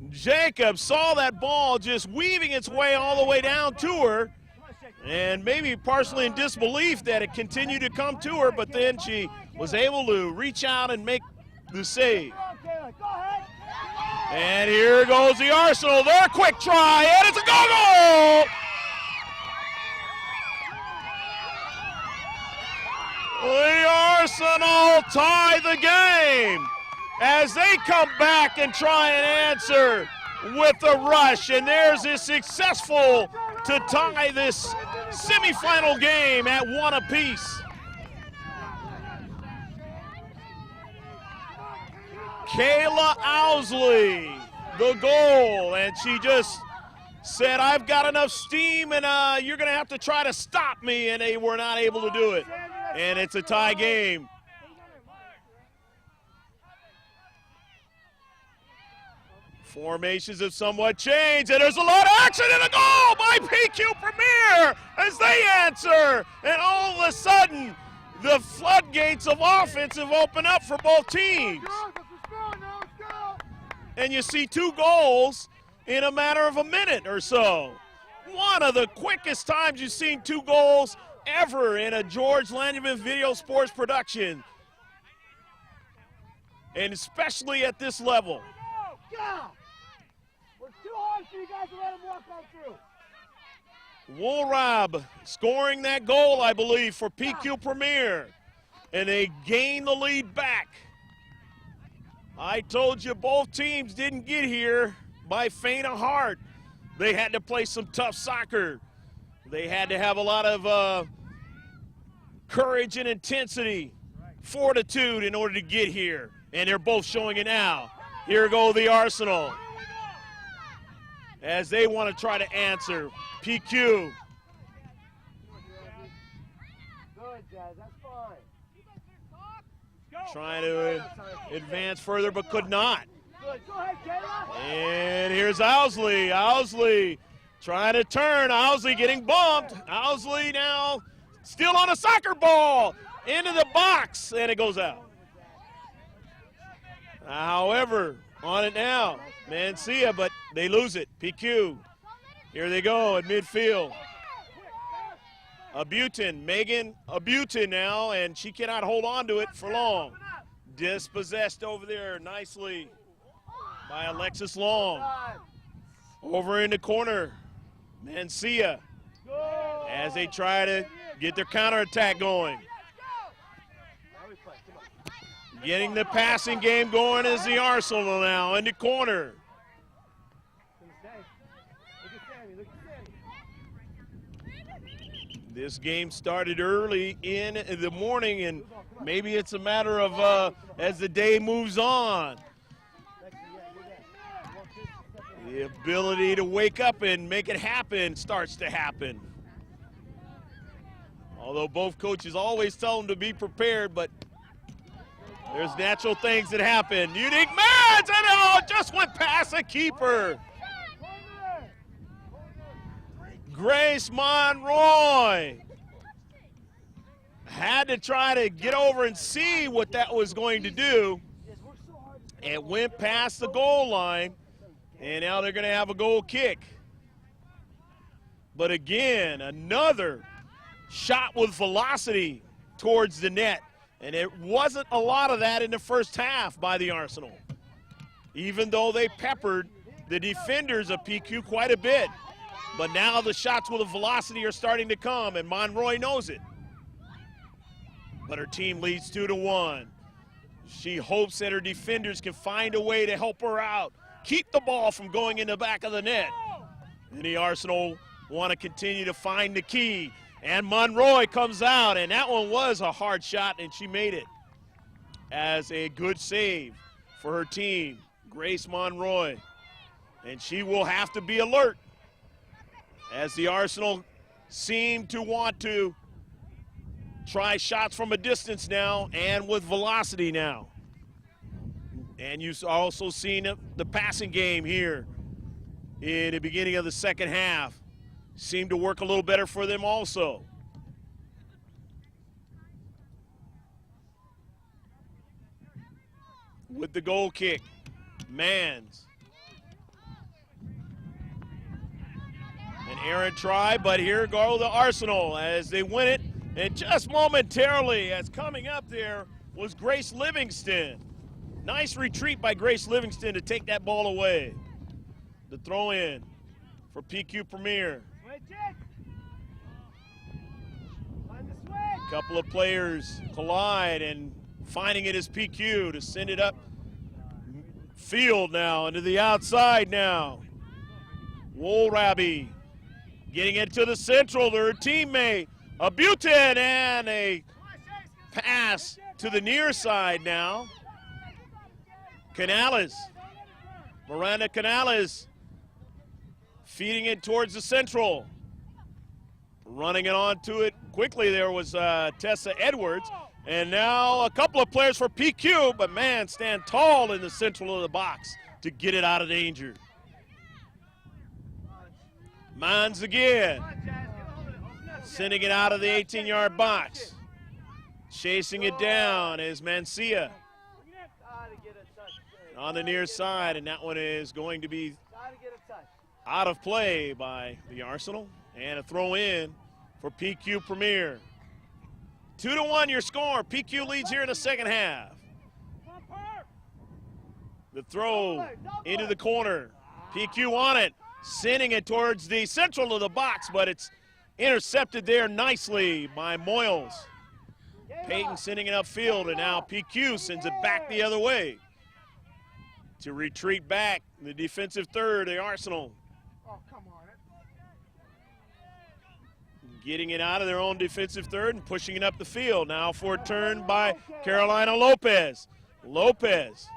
Jacobs saw that ball just weaving its way all the way down to her, and maybe partially in disbelief that it continued to come to her, but then she was able to reach out and make the save. And here goes the Arsenal, their quick try, and it's a goal! The Arsenal tie the game as they come back and try and answer with a rush, and theirs is successful to tie this semifinal game at 1 apiece. Kayla Owsley, the goal, and she just said, "I've got enough steam, and you're going to have to try to stop me," and they were not able to do it. And it's a tie game. Formations have somewhat changed, and there's a lot of action, and a goal by PQ Premier as they answer. And all of a sudden, the floodgates of offense have opened up for both teams. And you see 2 goals in a matter of a minute or so. One of the quickest times you've seen 2 goals ever in a George Landerman Video Sports production, and especially at this level. Woolrab scoring that goal, I believe, for PQ Premier, and they gain the lead back. I told you both teams didn't get here by faint of heart. They had to play some tough soccer. They had to have a lot of courage and intensity, fortitude in order to get here, and they're both showing it now. Here go the Arsenal as they want to try to answer. PQ. Trying to advance further, but could not. And here's Owsley. Owsley Trying to turn, Owsley getting bumped. Owsley now still on a soccer ball. Into the box, and it goes out. However, on it now, Mancia, but they lose it. PQ. Here they go at midfield. Abutin, Megan Abutin now, and she cannot hold on to it for long. Dispossessed over there nicely by Alexis Long. Over in the corner, Mancia, as they try to get their counterattack going. Getting the passing game going is the Arsenal now in the corner. This game started early in the morning, and maybe it's a matter of as the day moves on. The ability to wake up and make it happen starts to happen. Although both coaches always tell them to be prepared, but there's natural things that happen. Unique match, and just went past the keeper. Grace Monroy had to try to get over and see what that was going to do. It went past the goal line, and now they're going to have a goal kick. But again, another shot with velocity towards the net. And it wasn't a lot of that in the first half by the Arsenal, even though they peppered the defenders of PQ quite a bit. But now the shots with the velocity are starting to come, and Monroy knows it. But her team leads 2-1. She hopes that her defenders can find a way to help her out, keep the ball from going in the back of the net. And the Arsenal want to continue to find the key. And Monroy comes out, and that one was a hard shot, and she made it as a good save for her team, Grace Monroy. And she will have to be alert as the Arsenal seem to want to try shots from a distance now and with velocity now. And you've also seen the passing game here in the beginning of the second half. Seemed to work a little better for them also. With the goal kick, Mans. An errant try, but here go the Arsenal as they win it. And just momentarily, as coming up there was Grace Livingston. Nice retreat by Grace Livingston to take that ball away. The throw in for PQ Premier. A couple of players collide, and finding it is PQ to send it up field now into the outside now. Woolraby getting it to the central, their teammate Abutin, and a pass to the near side now. Canales, Miranda Canales feeding it towards the central. Running it onto it quickly there was Tessa Edwards. And now a couple of players for PQ, but man, stand tall in the central of the box to get it out of danger. Mans again, sending it out of the 18-yard box. Chasing it down is Mancia on the near side, and that one is going to be out of play by the Arsenal. And a throw in for PQ Premier. 2-1 your score. PQ leads here in the second half. The throw into the corner. PQ on it, sending it towards the central of the box, but it's intercepted there nicely by Moyles. Payton sending it upfield, and now PQ sends it back the other way. To retreat back, the defensive third, the Arsenal. Getting it out of their own defensive third and pushing it up the field. Now for a turn by Carolina Lopez. Lopez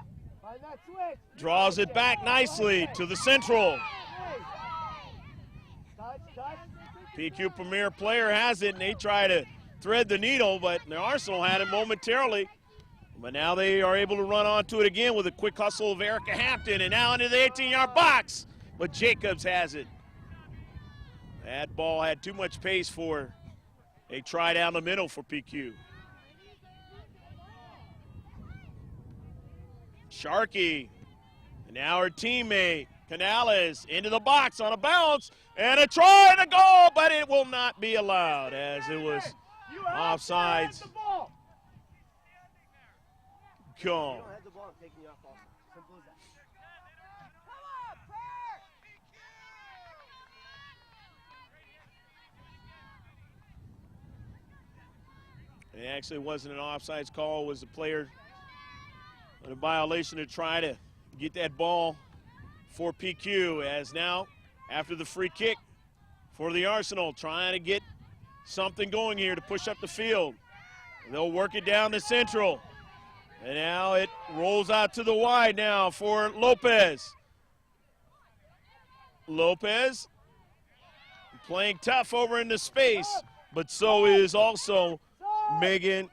draws it back nicely to the central. PQ Premier player has it, and they try to thread the needle, but the Arsenal had it momentarily. But now they are able to run onto it again with a quick hustle of Erica Hampton, and now into the 18-yard box. But Jacobs has it. That ball had too much pace for a try down the middle for PQ. Sharkey, and now her teammate, Canales, into the box on a bounce, and a try and a goal, but it will not be allowed as it was offsides. Gone. It actually wasn't an offsides call. It was the player on a violation to try to get that ball for PQ, as now, after the free kick for the Arsenal, trying to get something going here to push up the field. They'll work it down to Central. And now it rolls out to the wide now for Lopez. Lopez playing tough over into space, but so is also Megan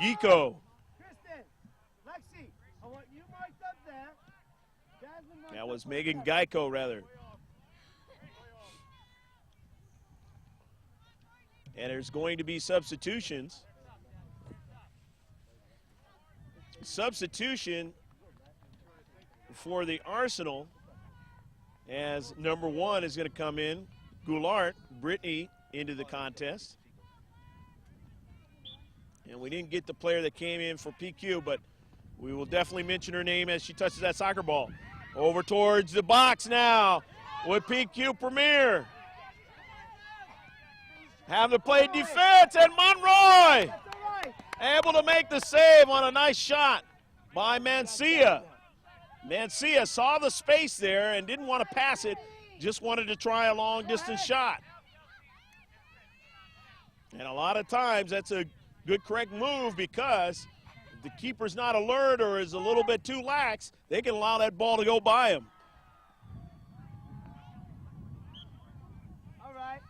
Gico. That was Megan Geico, rather. And there's going to be substitutions. Substitution for the Arsenal, as number 1 is going to come in. Goulart, Brittany, into the contest. And we didn't get the player that came in for PQ, but we will definitely mention her name as she touches that soccer ball. Over towards the box now with PQ Premier. Having to play defense, and Monroy able to make the save on a nice shot by Mancia. Mancia saw the space there and didn't want to pass it, just wanted to try a long-distance shot. And a lot of times that's a good, correct move, because if the keeper's not alert or is a little bit too lax, they can allow that ball to go by him. All right.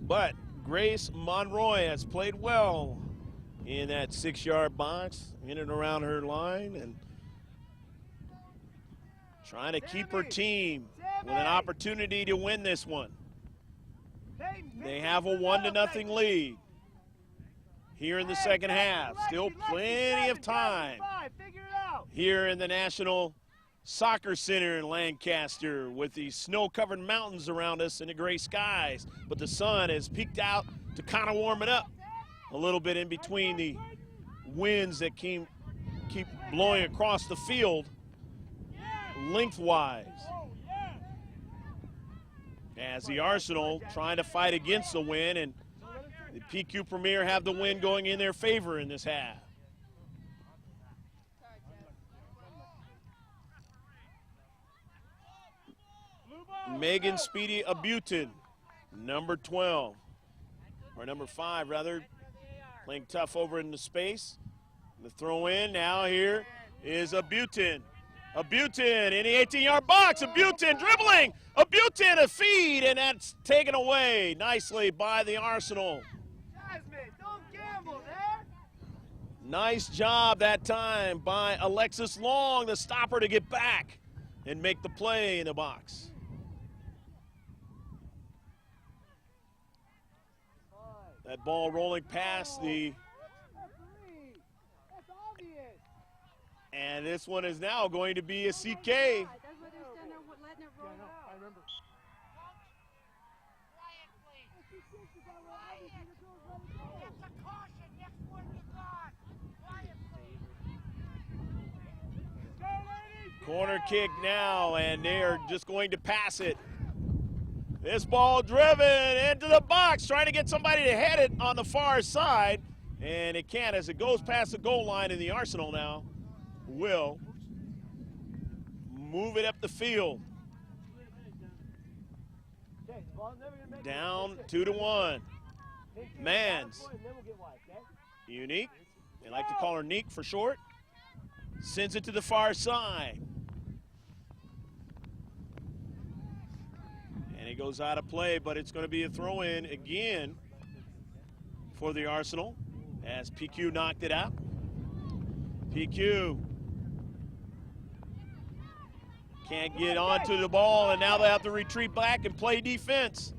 But Grace Monroy has played well in that 6-yard box, in and around her line, and trying to keep her team with an opportunity to win this one. They have a 1-0 lead here in the second half. Still plenty of time here in the National Soccer Center in Lancaster, with the snow-covered mountains around us and the gray skies. But the sun has peeked out to kind of warm it up a little bit in between the winds that keep blowing across the field lengthwise. As the Arsenal trying to fight against the wind, and the PQ Premier have the wind going in their favor in this half. Megan Speedy Abutin, number 12, or number 5 rather, playing tough over in the space. The throw in now here is Abutin. Abutin in the 18-yard box. Abutin dribbling. Abutin a feed, and that's taken away nicely by the Arsenal. Don't gamble there. Nice job that time by Alexis Long, the stopper, to get back and make the play in the box. That ball rolling past the, and this one is now going to be a CK. Corner kick now, and they're just going to pass it. This ball driven into the box, trying to get somebody to head it on the far side, and it can't as it goes past the goal line, and the Arsenal now will move it up the field. Down 2-1. Mans. Unique. They like to call her Neek for short. Sends it to the far side. And it goes out of play, but it's going to be a throw-in again for the Arsenal as PQ knocked it out. PQ Can't get onto the ball, and now they have to retreat back and play defense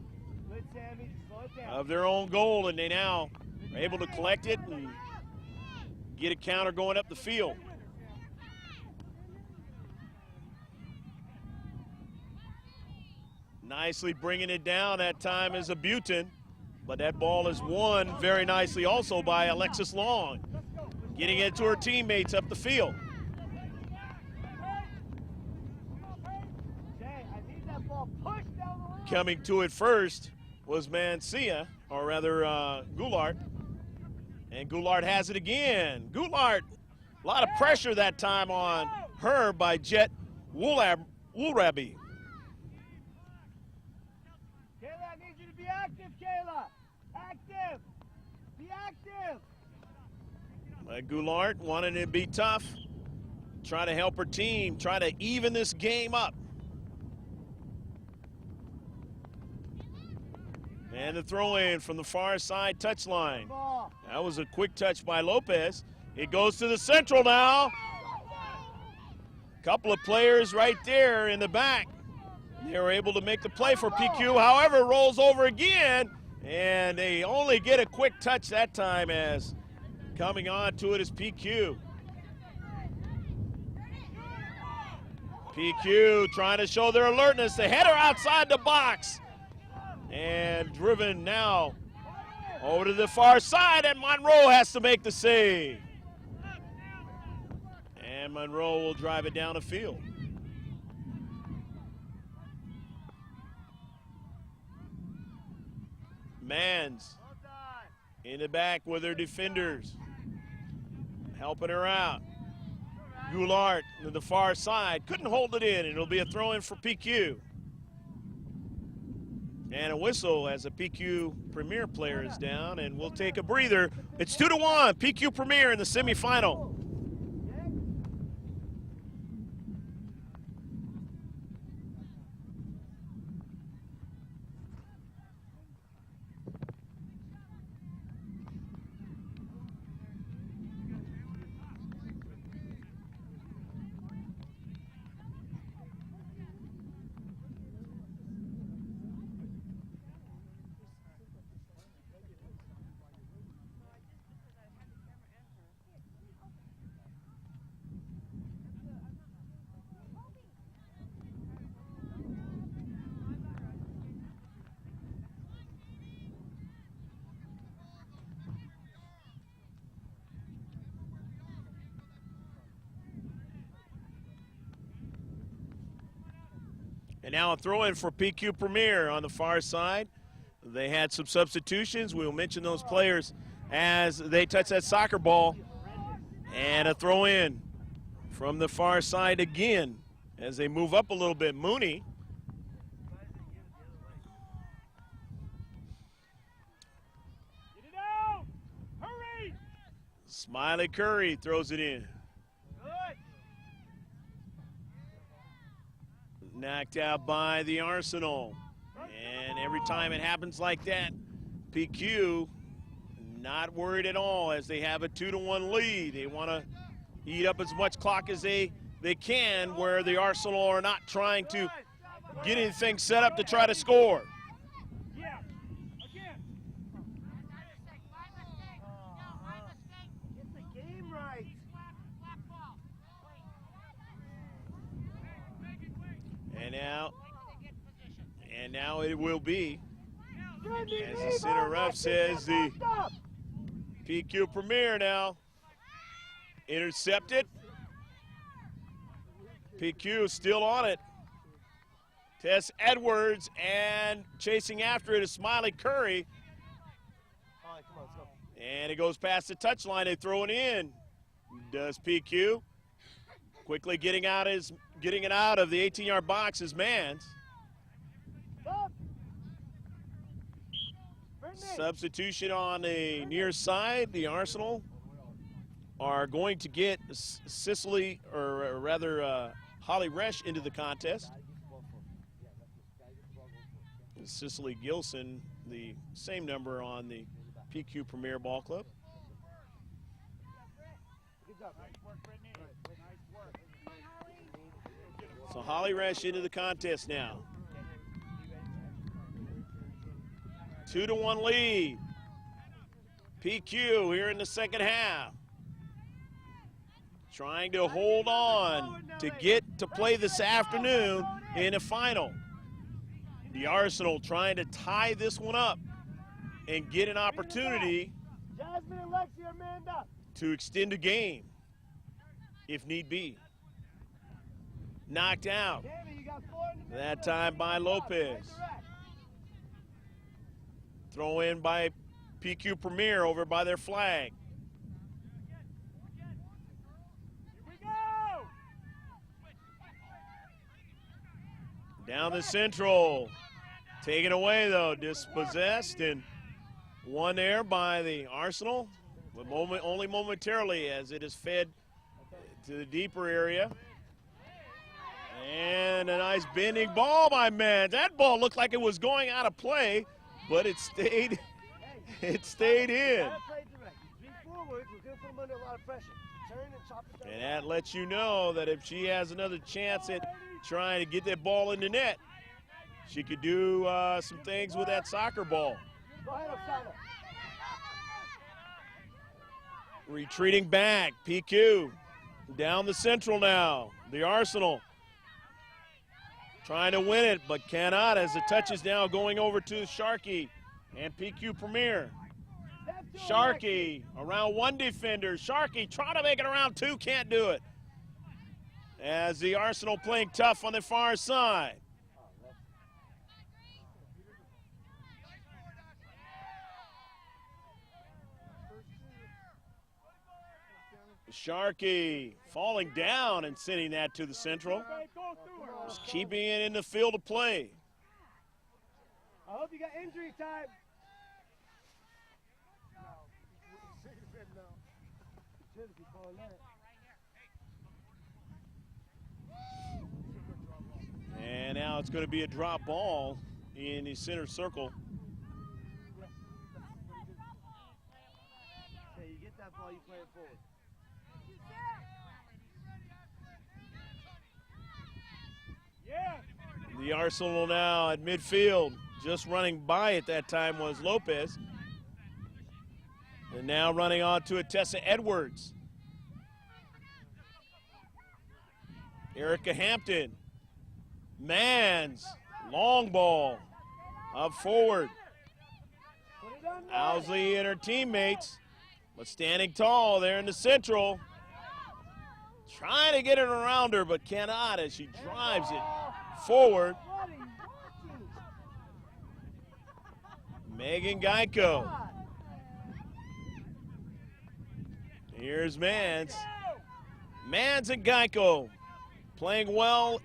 Good, Sammy. Slow it down. of their own goal, and they now are able to collect it and get a counter going up the field. Nicely bringing it down that time is a Butin, but that ball is won very nicely also by Alexis Long, getting it to her teammates up the field. Jay, I need that ball pushed down the line. Coming to it first was Mancia, or rather Goulart. And Goulart has it again. Goulart, a lot of pressure that time on her by Jet Woolraby. Kayla, I need you to be active, Kayla. Active. Be active. Goulart wanted to be tough, try to help her team, try to even this game up. And the throw in from the far side touchline. That was a quick touch by Lopez. It goes to the central now. Couple of players right there in the back. They were able to make the play for PQ. However, it rolls over again, and they only get a quick touch that time as coming on to it is PQ. PQ trying to show their alertness. The header outside the box. And driven now over to the far side, and Monroe has to make the save. And Monroe will drive it down the field. Mans in the back with her defenders, helping her out. Goulart to the far side, couldn't hold it in, and it'll be a throw in for PQ. And a whistle as a PQ Premier player is down, and we'll take a breather. It's 2-1, PQ Premier in the semifinal. And now a throw in for PQ Premier on the far side. They had some substitutions. We'll mention those players as they touch that soccer ball. And a throw in from the far side again as they move up a little bit. Mooney. Get it out! Hurry! Smiley Curry throws it in. Knocked out by the Arsenal. And every time it happens like that, PQ not worried at all as they have a 2-1 lead. They want to eat up as much clock as they can, where the Arsenal are not trying to get anything set up to try to score. Yeah. Again. Get the game right. And now it will be, as the center ref says, the PQ Premier now intercepted. PQ still on it. Tess Edwards, and chasing after it is Smiley Curry. All right, come on, let's go. And it goes past the touchline. They throw it in. Does PQ. Quickly getting it out of the 18-yard box is Mans. Substitution on the near side. The Arsenal are going to get Cicely, or rather Holly Resch, into the contest. Cicely Gilson, the same number on the PQ Premier Ball Club. Nice work, Brittany. Nice work. So Holly Resch into the contest now. 2-1 lead. PQ here in the second half. Trying to hold on to get to play this afternoon in a final. The Arsenal trying to tie this one up and get an opportunity to extend a game if need be. Knocked out. That time by Lopez. Throw in by PQ Premier over by their flag. Down the central. Taken away though, dispossessed, and one there by the Arsenal, but only momentarily as it is fed to the deeper area. And a nice bending ball by man. That ball looked like it was going out of play, but it stayed in. And that lets you know that if she has another chance at trying to get that ball in the net, she could do some things with that soccer ball. Retreating back, PQ down the central now. The Arsenal trying to win it, but cannot as the touch is now going over to Sharkey and PQ Premier. Sharkey around one defender. Sharkey trying to make it around two, can't do it. As the Arsenal playing tough on the far side. Sharkey falling down and sending that to the central. Just keeping it in the field of play. I hope you got injury time. And now it's going to be a drop ball in the center circle. Hey, you get that ball, you play it forward. The Arsenal now at midfield. Just running by at that time was Lopez. And now running on to it, Tessa Edwards. Erica Hampton. Mans. Long ball. Up forward. Owsley and her teammates. But standing tall there in the central. Trying to get it around her, but cannot as she drives it forward. Megan Geico. Here's Mans. Mans and Geico playing well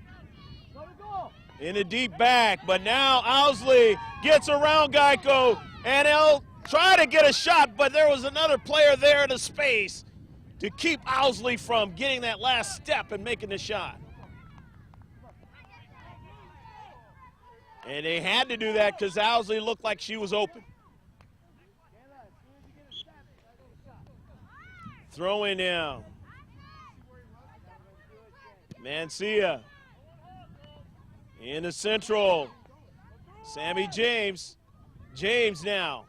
in the deep back, but now Owsley gets around Geico, and he'll try to get a shot, but there was another player there in the space to keep Owsley from getting that last step and making the shot. And they had to do that because Owsley looked like she was open. Throw in now. Mancia in the central. Sammy James. James now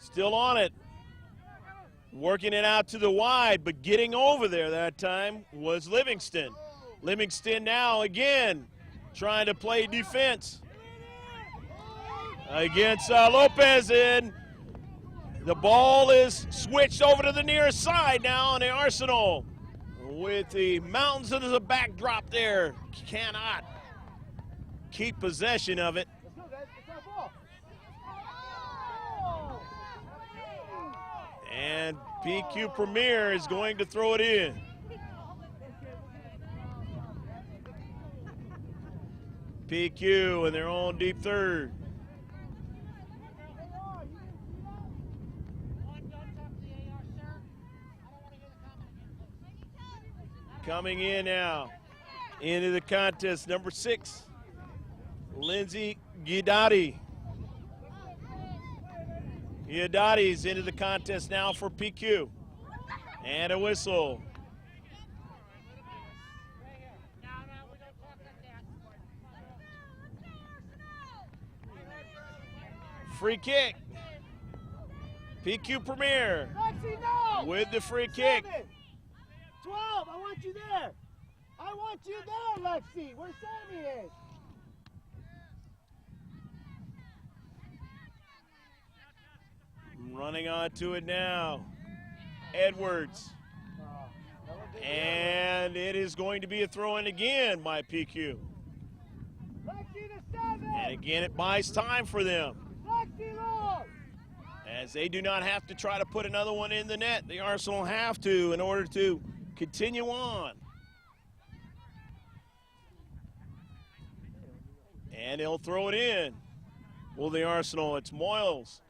still on it. Working it out to the wide, but getting over there that time was Livingston. Livingston now again trying to play defense against Lopez, and the ball is switched over to the near side now on the Arsenal with the mountains as a backdrop there. Cannot keep possession of it. And PQ Premier is going to throw it in. PQ in their own deep third. Coming in now into the contest, number 6, Lindsay Guidati. Guidati's into the contest now for PQ. And a whistle. free kick. PQ Premier Lexi, no! with the free kick. 7, 12, I want you there. I want you there, Lexi, where Sammy is. Running onto it now. Edwards. And it is going to be a throw-in again by PQ. Lexi to 7. And again, it buys time for them, Lexi, long. as they do not have to try to put another one in the net. The Arsenal have to in order to continue on. And he'll throw it in. Will the Arsenal? It's Moyles.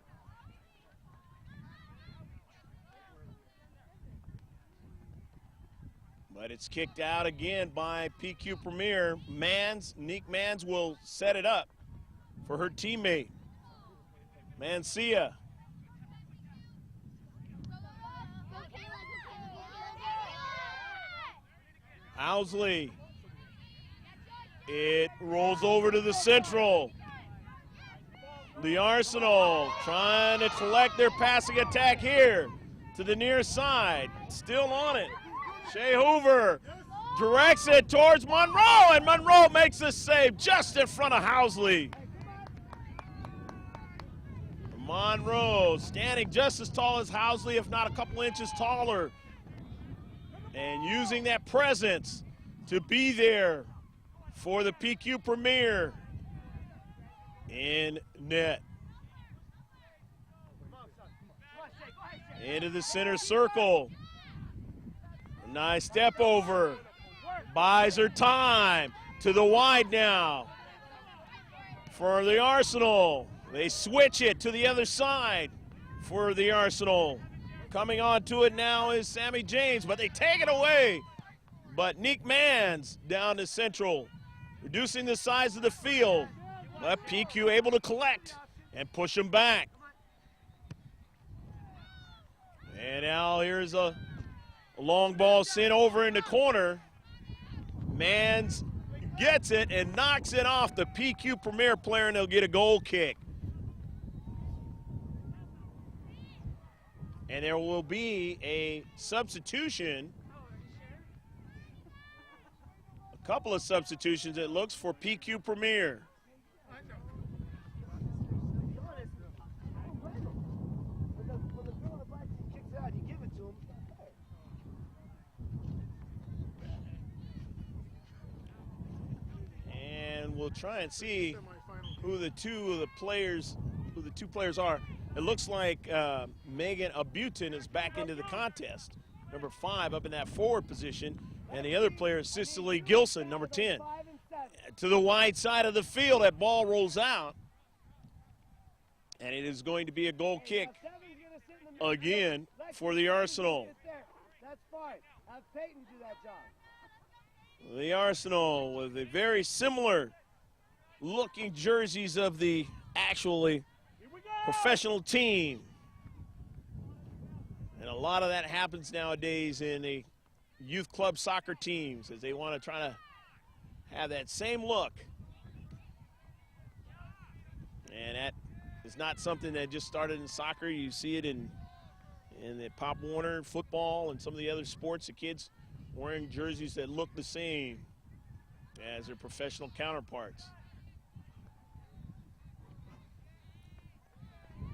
But it's kicked out again by PQ Premier. Nick Mans will set it up for her teammate, Mancia. Owsley. It rolls over to the central. The Arsenal trying to collect their passing attack here to the near side. Still on it. Shea Hoover directs it towards Monroe, and Monroe makes the save just in front of Housley. Monroe standing just as tall as Housley, if not a couple inches taller, and using that presence to be there for the PQ Premier in net. Into the center circle. Nice step over. Buys her time to the wide now for the Arsenal. They switch it to the other side for the Arsenal. Coming on to it now is Sammy James, but they take it away. But Nick Mans down to central, reducing the size of the field. But PQ able to collect and push him back. And now here's a long ball sent over in the corner. Mans gets it and knocks it off the PQ Premier player, and they'll get a goal kick. And there will be a substitution, a couple of substitutions it looks for PQ Premier. And we'll try and see who the two players are. It looks like Megan Abutin is back into the contest, number 5 up in that forward position, and the other player is Cicely Gilson, number 10. To the wide side of the field, that ball rolls out, and it is going to be a goal kick again for the Arsenal. That's fine. Have Peyton do that job. The Arsenal with a very similar looking jerseys of the actually professional team. And a lot of that happens nowadays in the youth club soccer teams as they want to try to have that same look. And that is not something that just started in soccer. You see it in the Pop Warner football and some of the other sports, the kids wearing jerseys that look the same as their professional counterparts.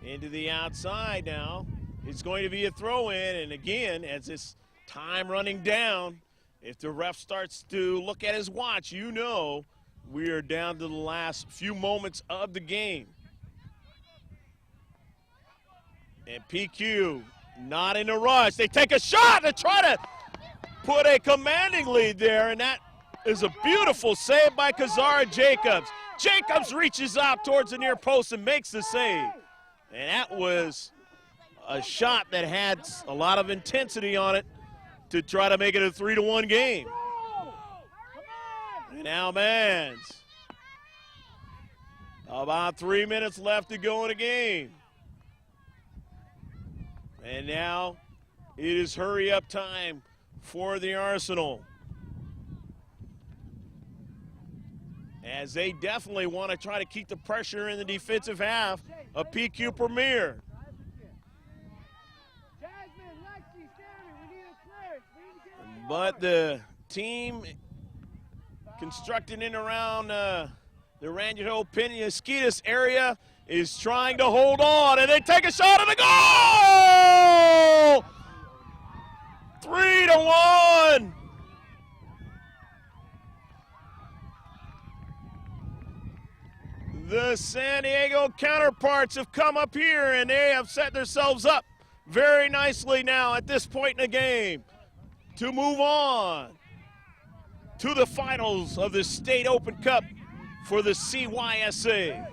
Into the outside now. It's going to be a throw-in, and again, as this time running down, if the ref starts to look at his watch, you know we are down to the last few moments of the game. And PQ not in a rush. They take a shot to try to put a commanding lead there, and that is a beautiful save by Kazara Jacobs. Jacobs reaches out towards the near post and makes the save. And that was a shot that had a lot of intensity on it to try to make it a 3-1 game. And now Mans. About 3 minutes left to go in the game. And now it is hurry up time for the Arsenal. as they definitely want to try to keep the pressure in the defensive half of PQ Premier. But the team constructed in around the Rancho Penasquitos area is trying to hold on, and they take a shot at the goal! 3-1. The San Diego counterparts have come up here, and they have set themselves up very nicely now at this point in the game to move on to the finals of the State Open Cup for the CYSA.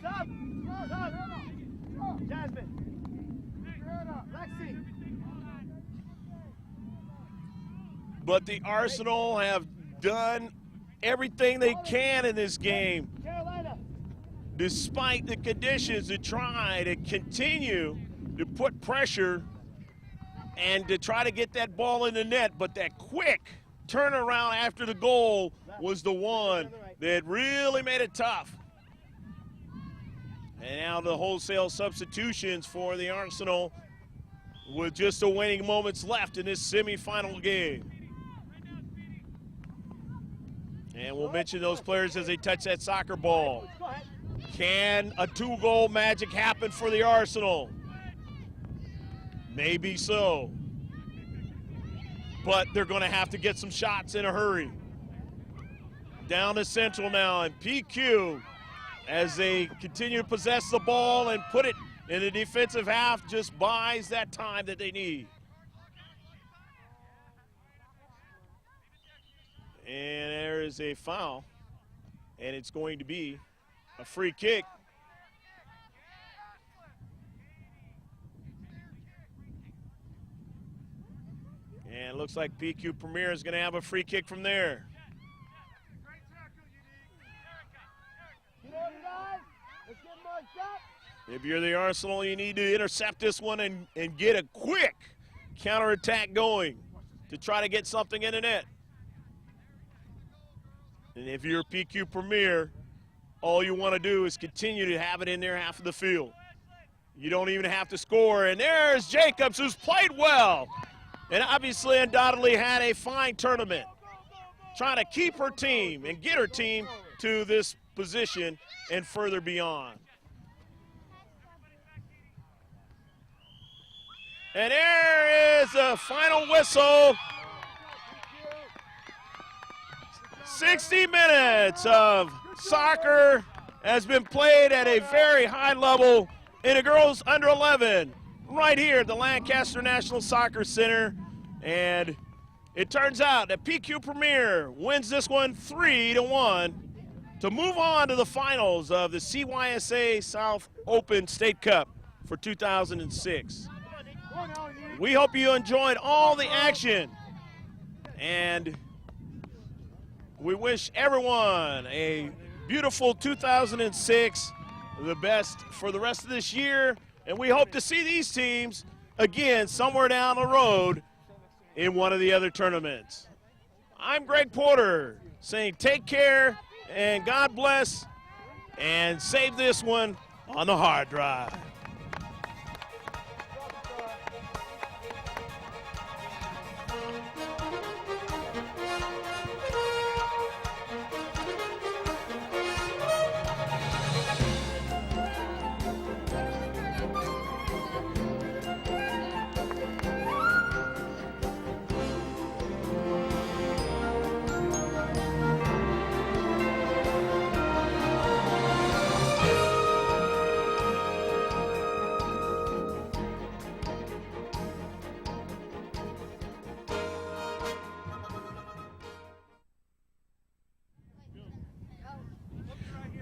But the Arsenal have done everything they can in this game, despite the conditions, to try to continue to put pressure and to try to get that ball in the net. But that quick turnaround after the goal was the one that really made it tough. And now the wholesale substitutions for the Arsenal with just the waning moments left in this semifinal game. And we'll mention those players as they touch that soccer ball. Can a two-goal magic happen for the Arsenal? Maybe so. But they're going to have to get some shots in a hurry. Down to Central now, and PQ, as they continue to possess the ball and put it in the defensive half, just buys that time that they need. And there is a foul, and it's going to be a free kick. And it looks like PQ Premier is going to have a free kick from there. If you're the Arsenal, you need to intercept this one and get a quick counterattack going to try to get something in the net. And if you're PQ Premier, all you want to do is continue to have it in their half of the field. You don't even have to score. And there's Jacobs, who's played well and obviously undoubtedly had a fine tournament, trying to keep her team and get her team to this position and further beyond. And there is the final whistle. 60 minutes of soccer has been played at a very high level in the girls under 11 right here at the Lancaster National Soccer Center. And it turns out that PQ Premier wins this one 3-1 to move on to the finals of the CYSA South Open State Cup for 2006. We hope you enjoyed all the action, and we wish everyone a beautiful 2006, the best for the rest of this year, and we hope to see these teams again somewhere down the road in one of the other tournaments. I'm Greg Porter saying take care and God bless, and save this one on the hard drive.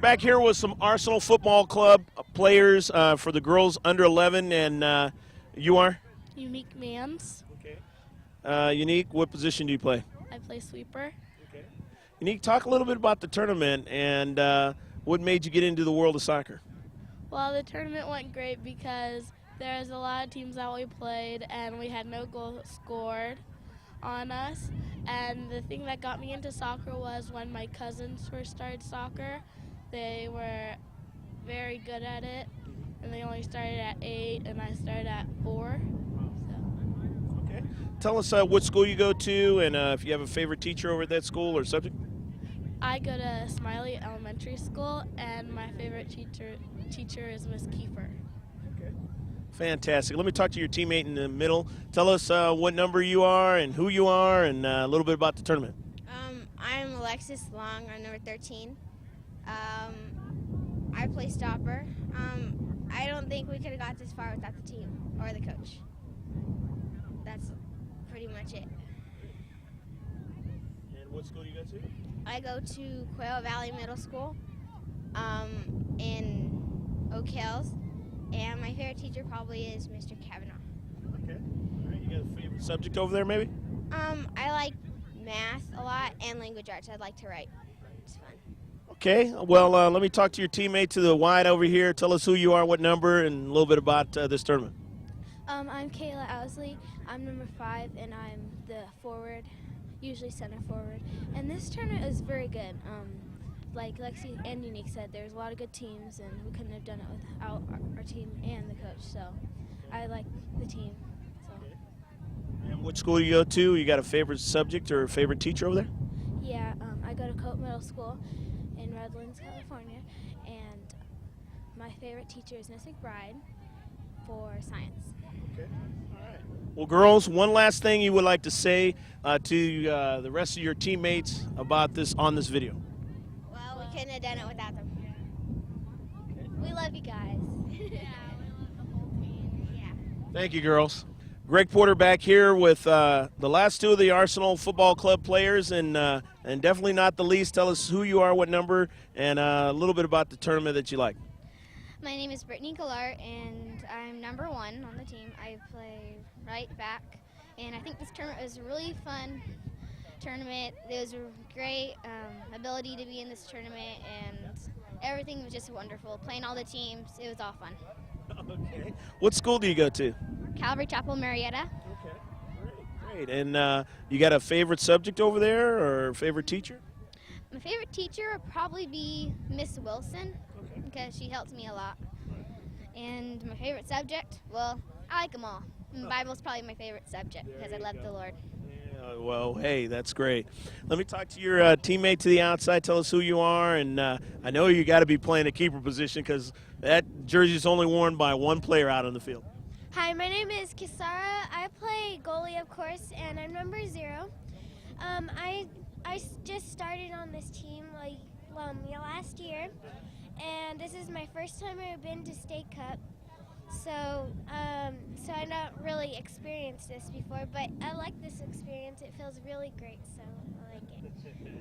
Back here with some Arsenal Football Club players for the girls under 11, and you are? Unique Mans. Okay. Unique, what position do you play? I play sweeper. Okay. Unique, talk a little bit about the tournament and what made you get into the world of soccer? Well, the tournament went great because there's a lot of teams that we played and we had no goal scored on us. And the thing that got me into soccer was when my cousins first started soccer. they were very good at it, and they only started at 8, and I started at 4. So. Okay. Tell us what school you go to and if you have a favorite teacher over at that school or subject. I go to Smiley Elementary School, and my favorite teacher is Miss Kiefer. Fantastic. Let me talk to your teammate in the middle. Tell us what number you are and who you are and a little bit about the tournament. I'm Alexis Long. I'm number 13. I play stopper. I don't think we could have got this far without the team or the coach. That's pretty much it. And what school do you go to? I go to Quail Valley Middle School in Oak Hills, and my favorite teacher probably is Mr. Kavanaugh. Okay. All right. You got a favorite subject over there, maybe? I like math a lot and language arts. I'd like to write. It's fun. Okay. Well, let me talk to your teammate to the wide over here. Tell us who you are, what number, and a little bit about this tournament. I'm Kayla Owsley. I'm number 5, and I'm the forward, usually center forward. And this tournament is very good. Like Lexi and Unique said, there's a lot of good teams, and we couldn't have done it without our team and the coach. So I like the team. So. And what school do you go to? You got a favorite subject or a favorite teacher over there? Yeah, I go to Cope Middle School in Redlands, California, and my favorite teacher is Miss McBride for science. Okay. All right. Well, girls, one last thing you would like to say to the rest of your teammates about this on this video. Well, we couldn't have done it without them. We love you guys. Thank you, girls. Greg Porter back here with the last two of the Arsenal Football Club players, and definitely not the least. Tell us who you are, what number, and a little bit about the tournament that you like. My name is Brittany Gallart, and I'm number 1 on the team. I play right back, and I think this tournament was a really fun tournament. It was a great ability to be in this tournament, and everything was just wonderful. Playing all the teams, it was all fun. Okay. What school do you go to? Calvary Chapel, Marietta. Okay. Great. And you got a favorite subject over there or favorite teacher? My favorite teacher would probably be Miss Wilson, because she helps me a lot. And my favorite subject, well, I like them all. And Bible's probably my favorite subject because I love the Lord. Yeah, well, hey, that's great. Let me talk to your teammate to the outside. Tell us who you are. And I know you got to be playing a keeper position because that jersey is only worn by one player out on the field. Hi, my name is Kisara. I play goalie, of course, and I'm number 0. I just started on this team last year, and this is my first time I've been to State Cup. So I not really experienced this before, but I like this experience. It feels really great, so I like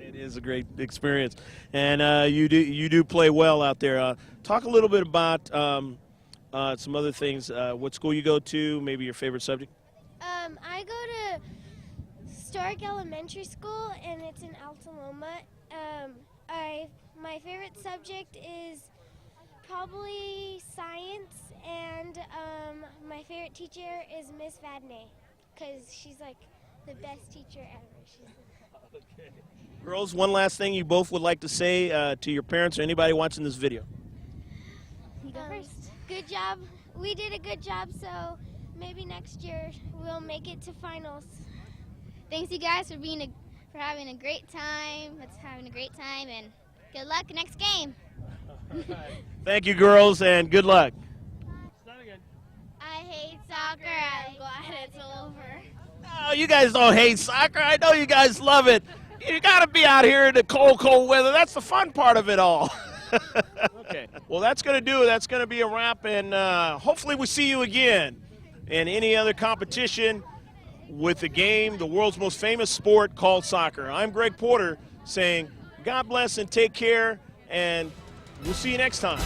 it. It is a great experience, and you do play well out there. Talk a little bit about some other things. What school you go to? Maybe your favorite subject. I go to Stark Elementary School, and it's in Altaloma. My favorite subject is probably science, and my favorite teacher is Miss Vadney, because she's like the best teacher ever. Okay. Girls, one last thing you both would like to say to your parents or anybody watching this video. You go first. Good job. We did a good job, so maybe next year we'll make it to finals. Thanks, you guys, for having a great time. Let's having a great time, and good luck next game. Thank you, girls, and good luck. I hate soccer. I'm glad it's over. Oh, you guys don't hate soccer. I know you guys love it. You got to be out here in the cold, cold weather. That's the fun part of it all. Okay. Well, that's going to do it. That's going to be a wrap, and hopefully we see you again in any other competition with the game, the world's most famous sport called soccer. I'm Greg Porter saying God bless and take care, and we'll see you next time.